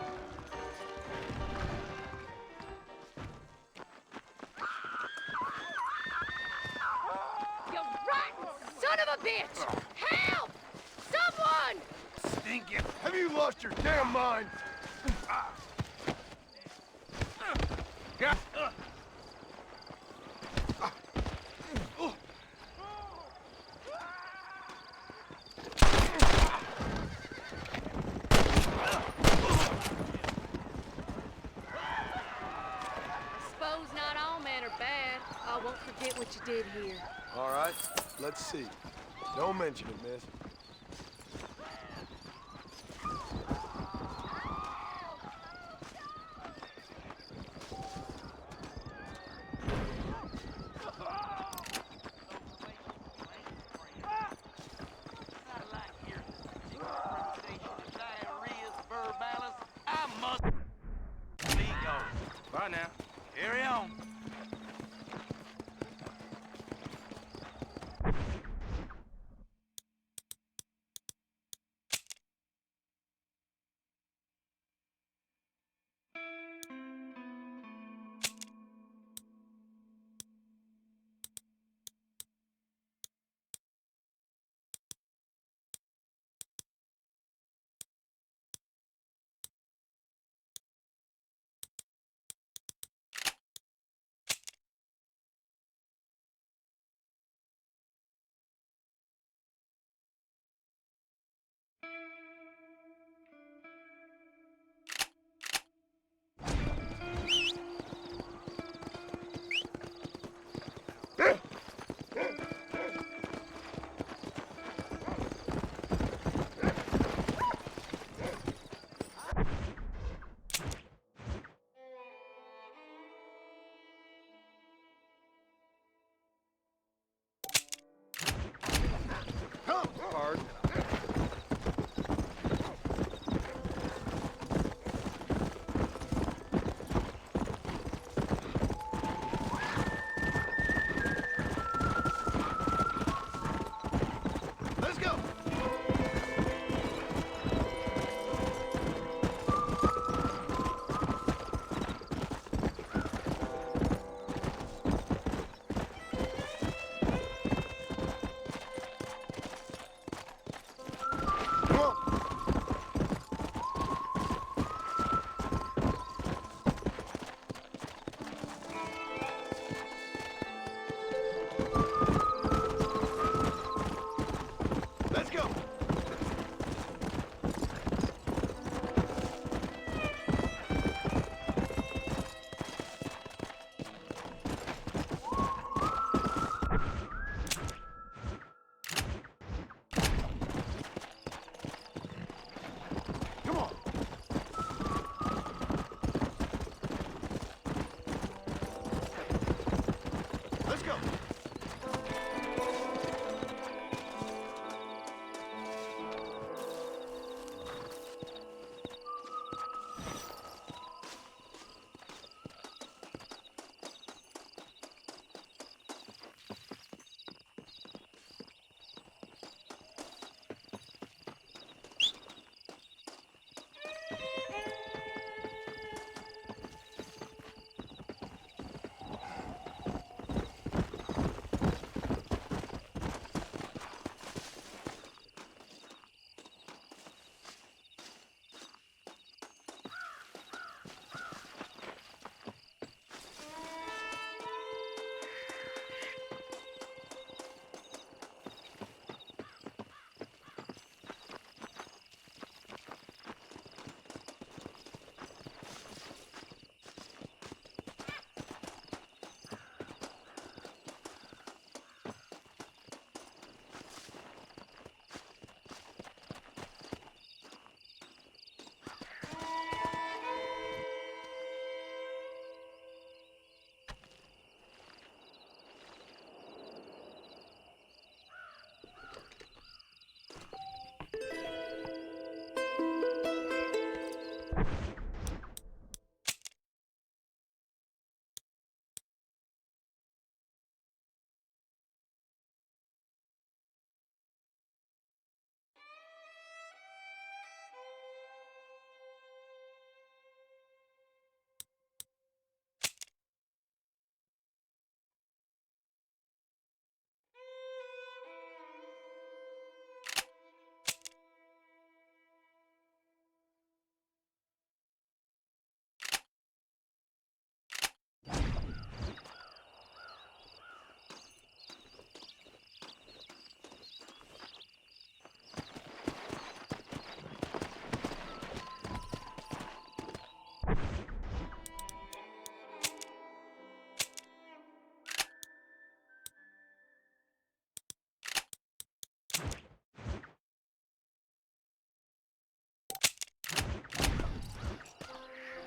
You rotten son of a bitch! Help! Someone! Stinking. Have you lost your damn mind? I won't forget what you did here. All right, let's see. Don't mention it, miss. Bye now. Carry on. Hard. Let's go. Let's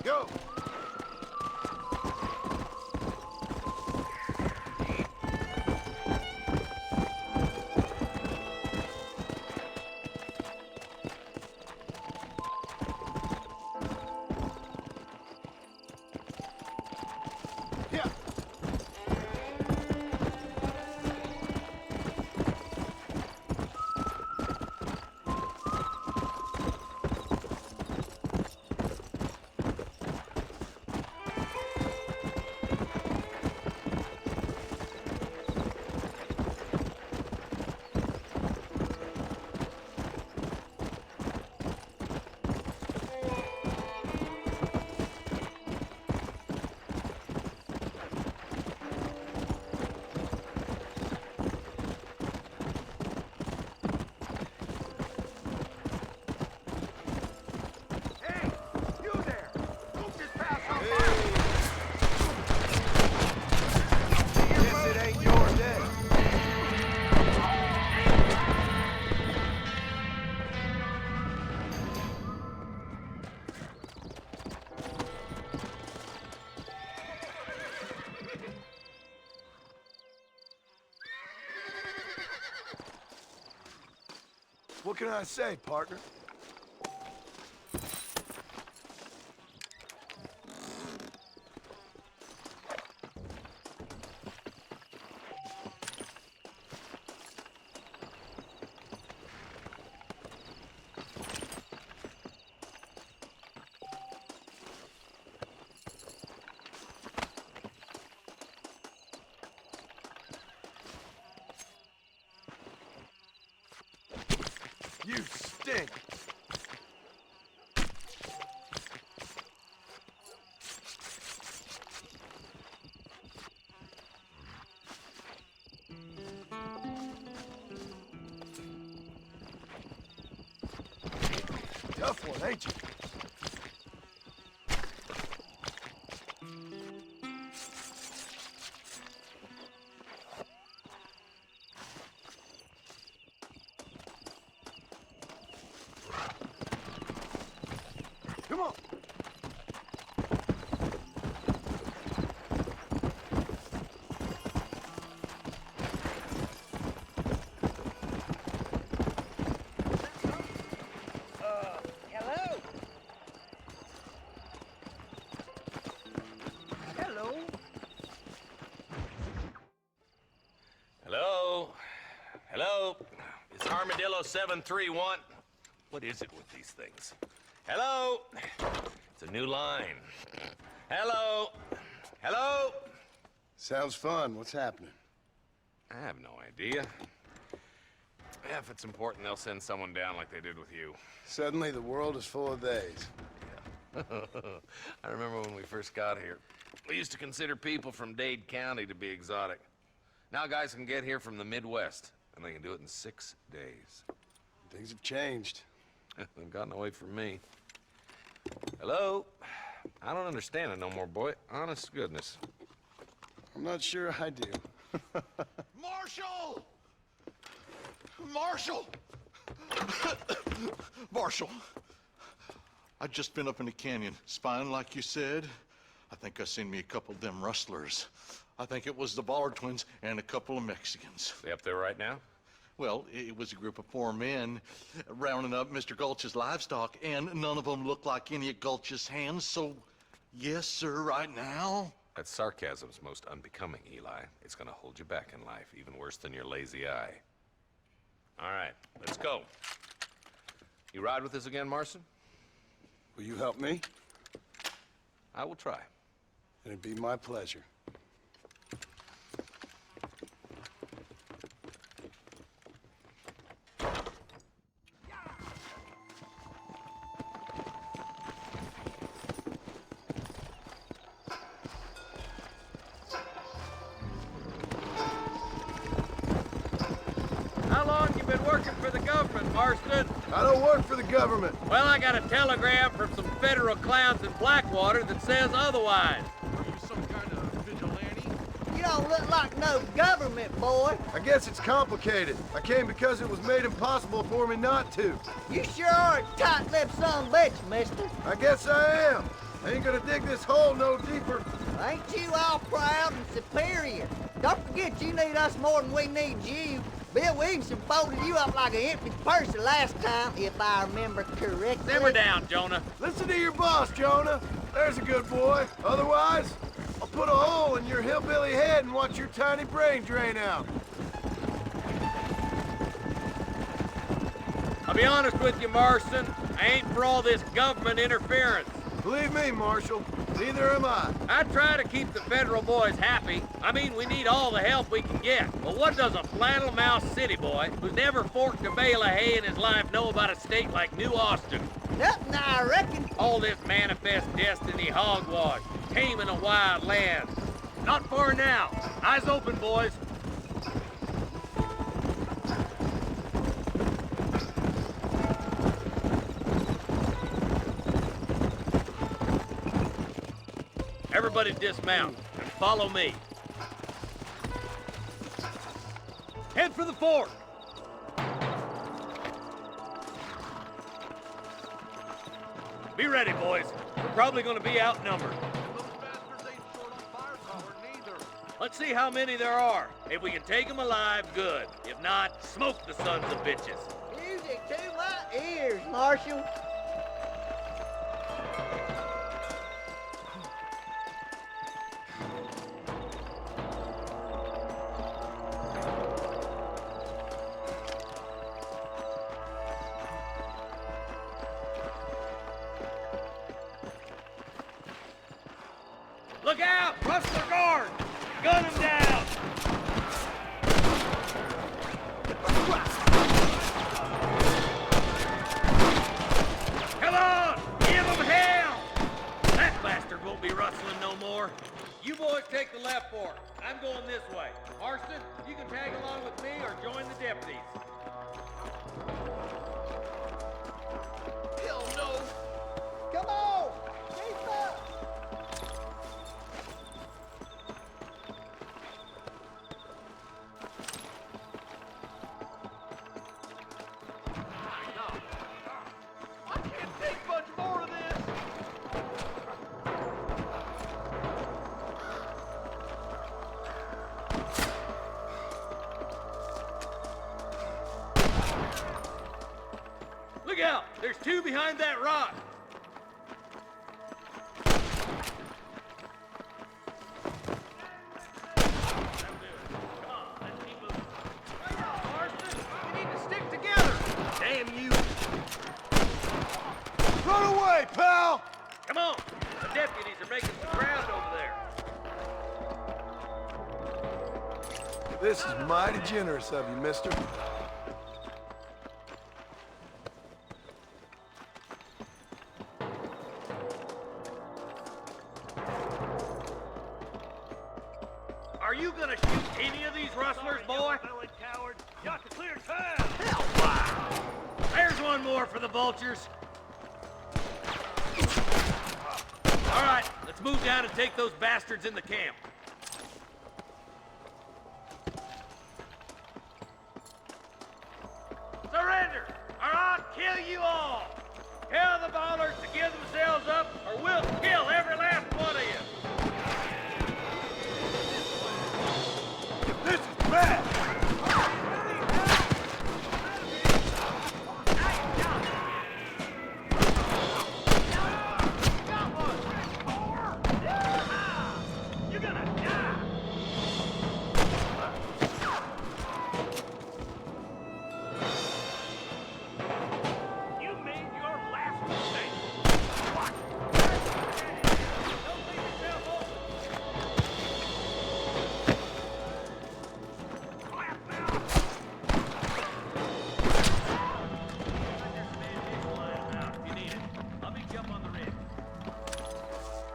Go! What can I say, partner? You stink! Tough one, ain't you? Come on! Hello? Hello? Hello? Hello? It's Armadillo 731. What is it with these things? Hello? It's a new line. Hello? Hello? Sounds fun. What's happening? I have no idea. Yeah, if it's important, they'll send someone down like they did with you. Suddenly, the world is full of theys. I remember when we first got here. We used to consider people from Dade County to be exotic. Now guys can get here from the Midwest, and they can do it in 6 days. Things have changed. They've gotten away from me. Hello? I don't understand it no more, boy. Honest to goodness. I'm not sure I do. Marshall! Marshall! Marshall! I just been up in the canyon, spying like you said. I think I seen me a couple of them rustlers. I think it was the Ballard twins and a couple of Mexicans. They up there right now? Well, it was a group of 4 men rounding up Mr. Gulch's livestock, and none of them looked like any of Gulch's hands, so yes, sir, right now. That sarcasm's most unbecoming, Eli. It's gonna hold you back in life, even worse than your lazy eye. All right, let's go. You ride with us again, Marston? Will you help me? I will try. It'd be my pleasure. How long you been working for the government, Marston? I don't work for the government. Well, I got a telegram from some federal clowns in Blackwater that says otherwise. Are you some kind of vigilante? You don't look like no government, boy. I guess it's complicated. I came because it was made impossible for me not to. You sure are a tight-lipped son of a bitch, mister. I guess I am. Ain't gonna dig this hole no deeper. Ain't you all proud and superior? Don't forget you need us more than we need you. Bill Williamson folded you up like an empty purse the last time, if I remember correctly. Simmer down, Jonah. Listen to your boss, Jonah. There's a good boy. Otherwise, I'll put a hole in your hillbilly head and watch your tiny brain drain out. I'll be honest with you, Marston. I ain't for all this government interference. Believe me, Marshal, neither am I. I try to keep the federal boys happy. I mean, we need all the help we can get. But what does a flannel-mouthed city boy who's never forked a bale of hay in his life know about a state like New Austin? Nothing, I reckon. All this manifest destiny hogwash, taming a wild land. Not far now. Eyes open, boys. Everybody dismount and follow me. Head for the fort. Be ready, boys. We're probably going to be outnumbered. Let's see how many there are. If we can take them alive, good. If not, smoke the sons of bitches. Music to my ears, Marshal. Look out! Rustler guard! Gun him down! Come on! Give him hell! That bastard won't be rustling no more. You boys take the left fork. I'm going this way. Marston, you can tag along with me or join the deputies. Hell no! Come on! Keep up! I can't take much more of this! Look out! There's two behind that rock! Damn you! Run away, pal! Come on! The deputies are making some ground over there. This is mighty generous of you, mister. Are you gonna shoot any of these rustlers, boy? Coward. Got to clear town. Hell, wow! There's one more for the vultures. All right, let's move down and take those bastards in the camp. Surrender, or I'll kill you all! Tell the ballers to give themselves up, or we'll kill every last one of you! This is bad!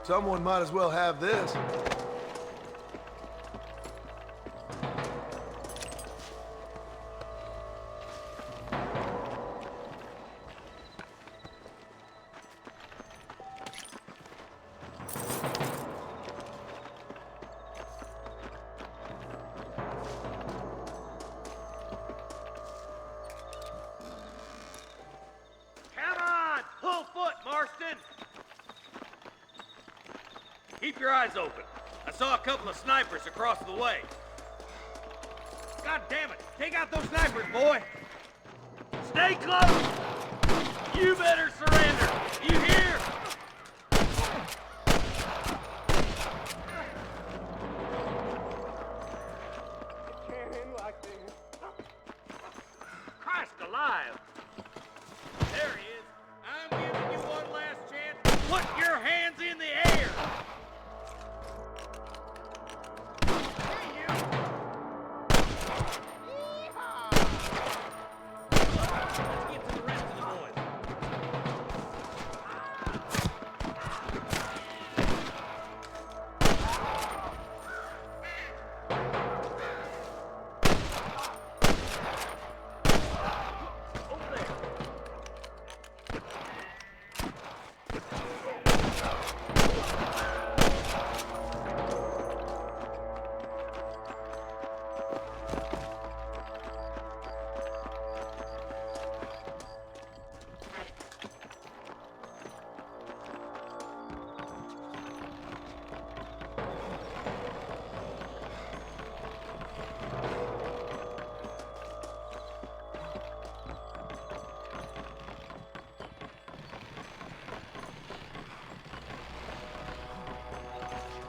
Someone might as well have this. Come on! Full foot, Marston! keep your eyes open. I saw a couple of snipers across the way. God damn it! Take out those snipers, boy! Stay close! You better surrender! You hear? Christ alive! There he is. I'm giving you one last chance. Put your hands in the air! Hey, you! Let's get to the rest of the boys.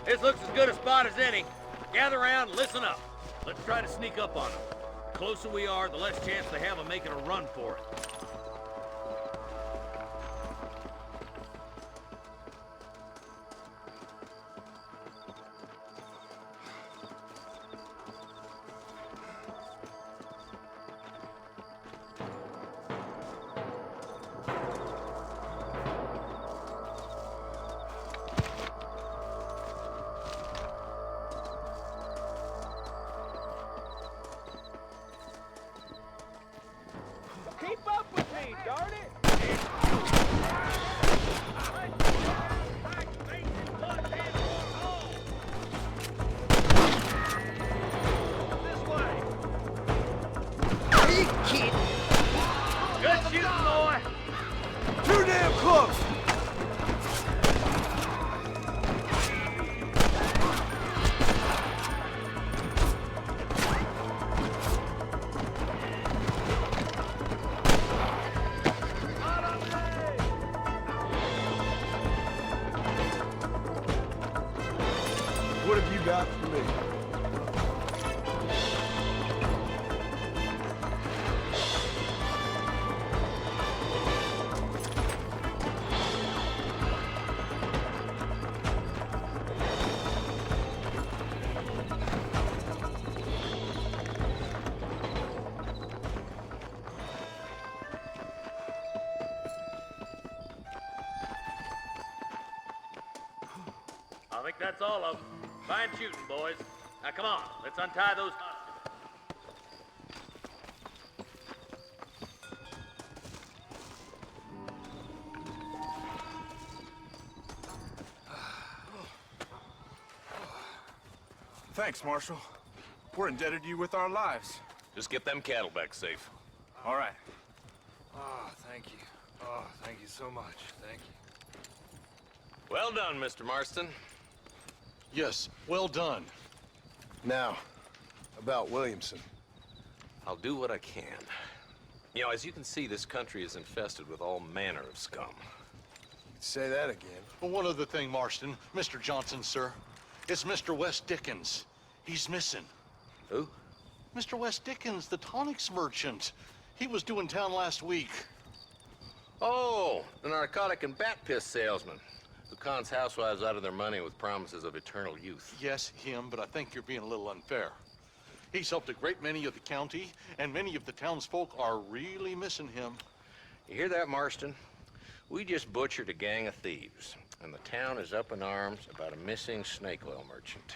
This looks as good a spot as any. Gather around and listen up. Let's try to sneak up on them. The closer we are, the less chance they have of making a run for it. Keep up with me, darn it! This way! Are you kidding? Good shooting, boy! Too damn close! What have you got for me? I think that's all of them. Fine shooting, boys. Now come on, let's untie those hostages. Thanks, Marshal. We're indebted to you with our lives. Just get them cattle back safe. All right. Oh, thank you. Oh, thank you so much. Thank you. Well done, Mr. Marston. Yes, well done. Now, about Williamson. I'll do what I can. You know, as you can see, this country is infested with all manner of scum. Say that again. Well, one other thing, Marston. Mr. Johnson, sir. It's Mr. West Dickens. He's missing. Who? Mr. West Dickens, the tonics merchant. He was due in town last week. Oh, the narcotic and bat piss salesman who cons housewives out of their money with promises of eternal youth. Yes, him, but I think you're being a little unfair. He's helped a great many of the county, and many of the townsfolk are really missing him. You hear that, Marston? We just butchered a gang of thieves, and the town is up in arms about a missing snake oil merchant.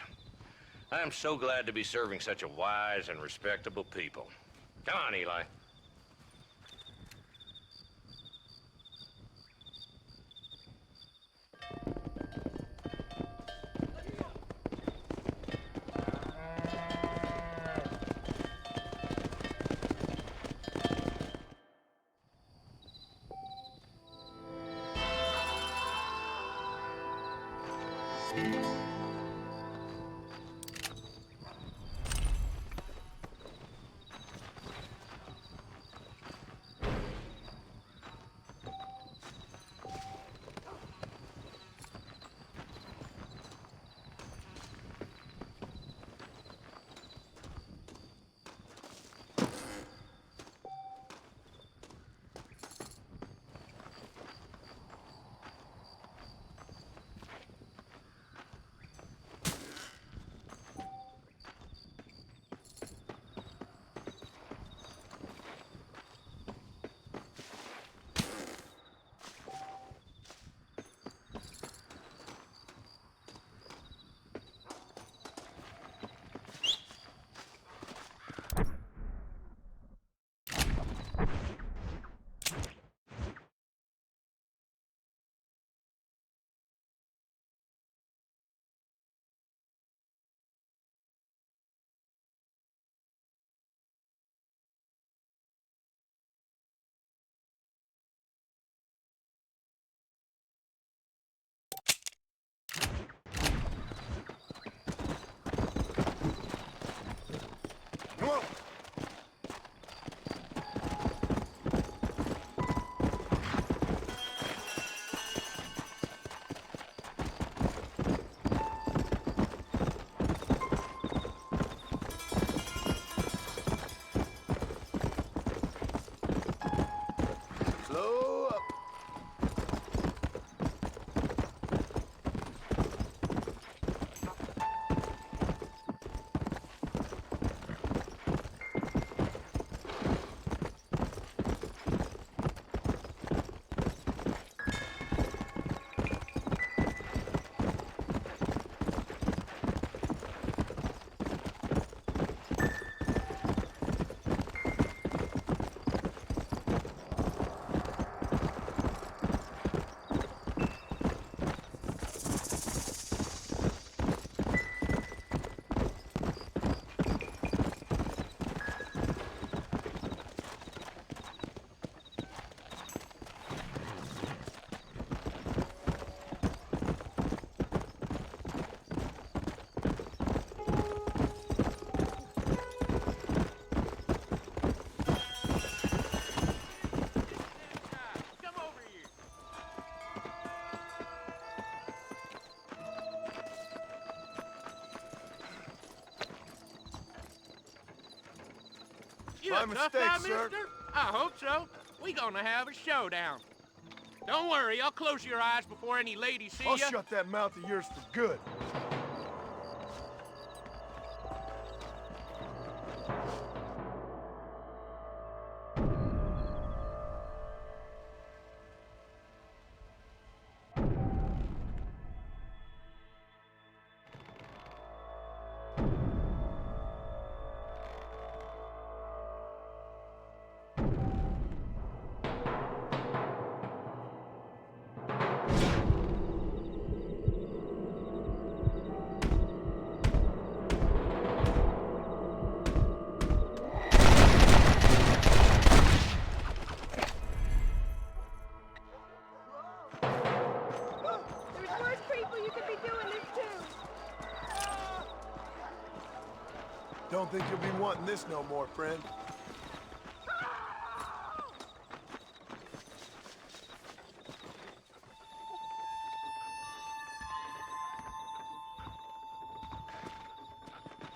I am so glad to be serving such a wise and respectable people. Come on, Eli. Whoa! Slow up. You My a tough mistake, guy, sir. mister? I hope so. We gonna have a showdown. Don't worry, I'll close your eyes before any ladies see I'll ya. shut that mouth of yours for good. There's worse people you could be doing this to. Don't think you'll be wanting this no more, friend.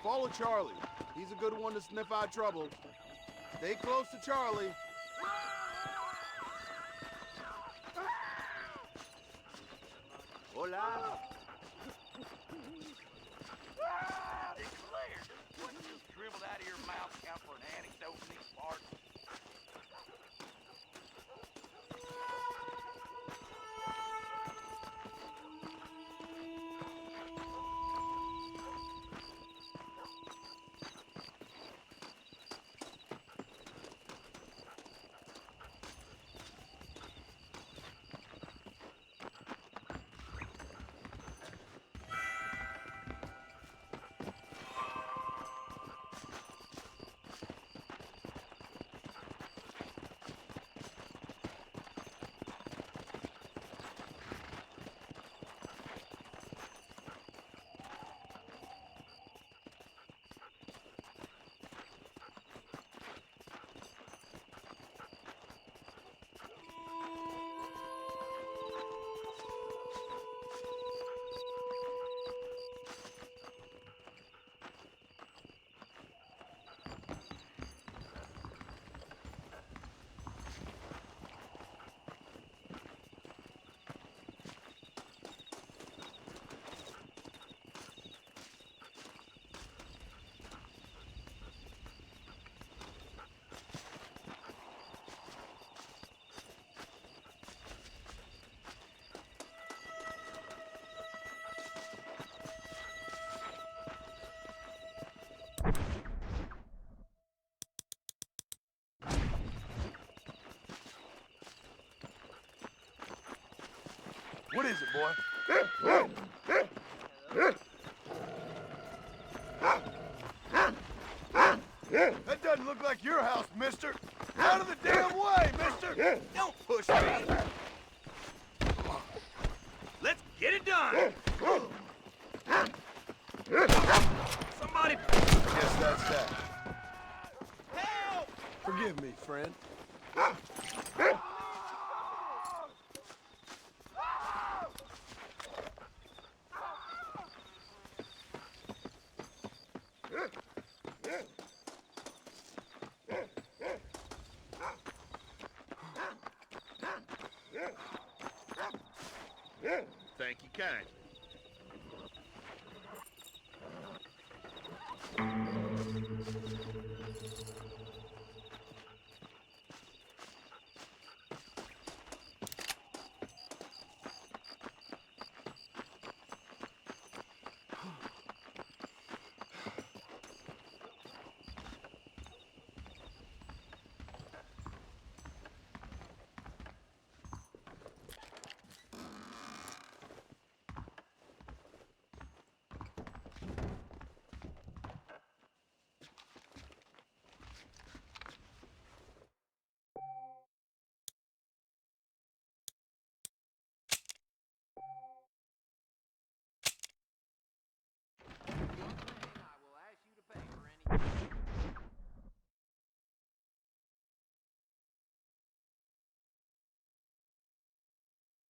Follow Charlie. He's a good one to sniff out trouble. Stay close to Charlie. Hola. Declare, what just dribbled out of your mouth count for an anecdote in these parts? What is it, boy? That doesn't look like your house, mister. Out of the damn way, mister! Don't push me! Let's get it done! Somebody... Guess that's that. Forgive me, friend. Thank you kindly.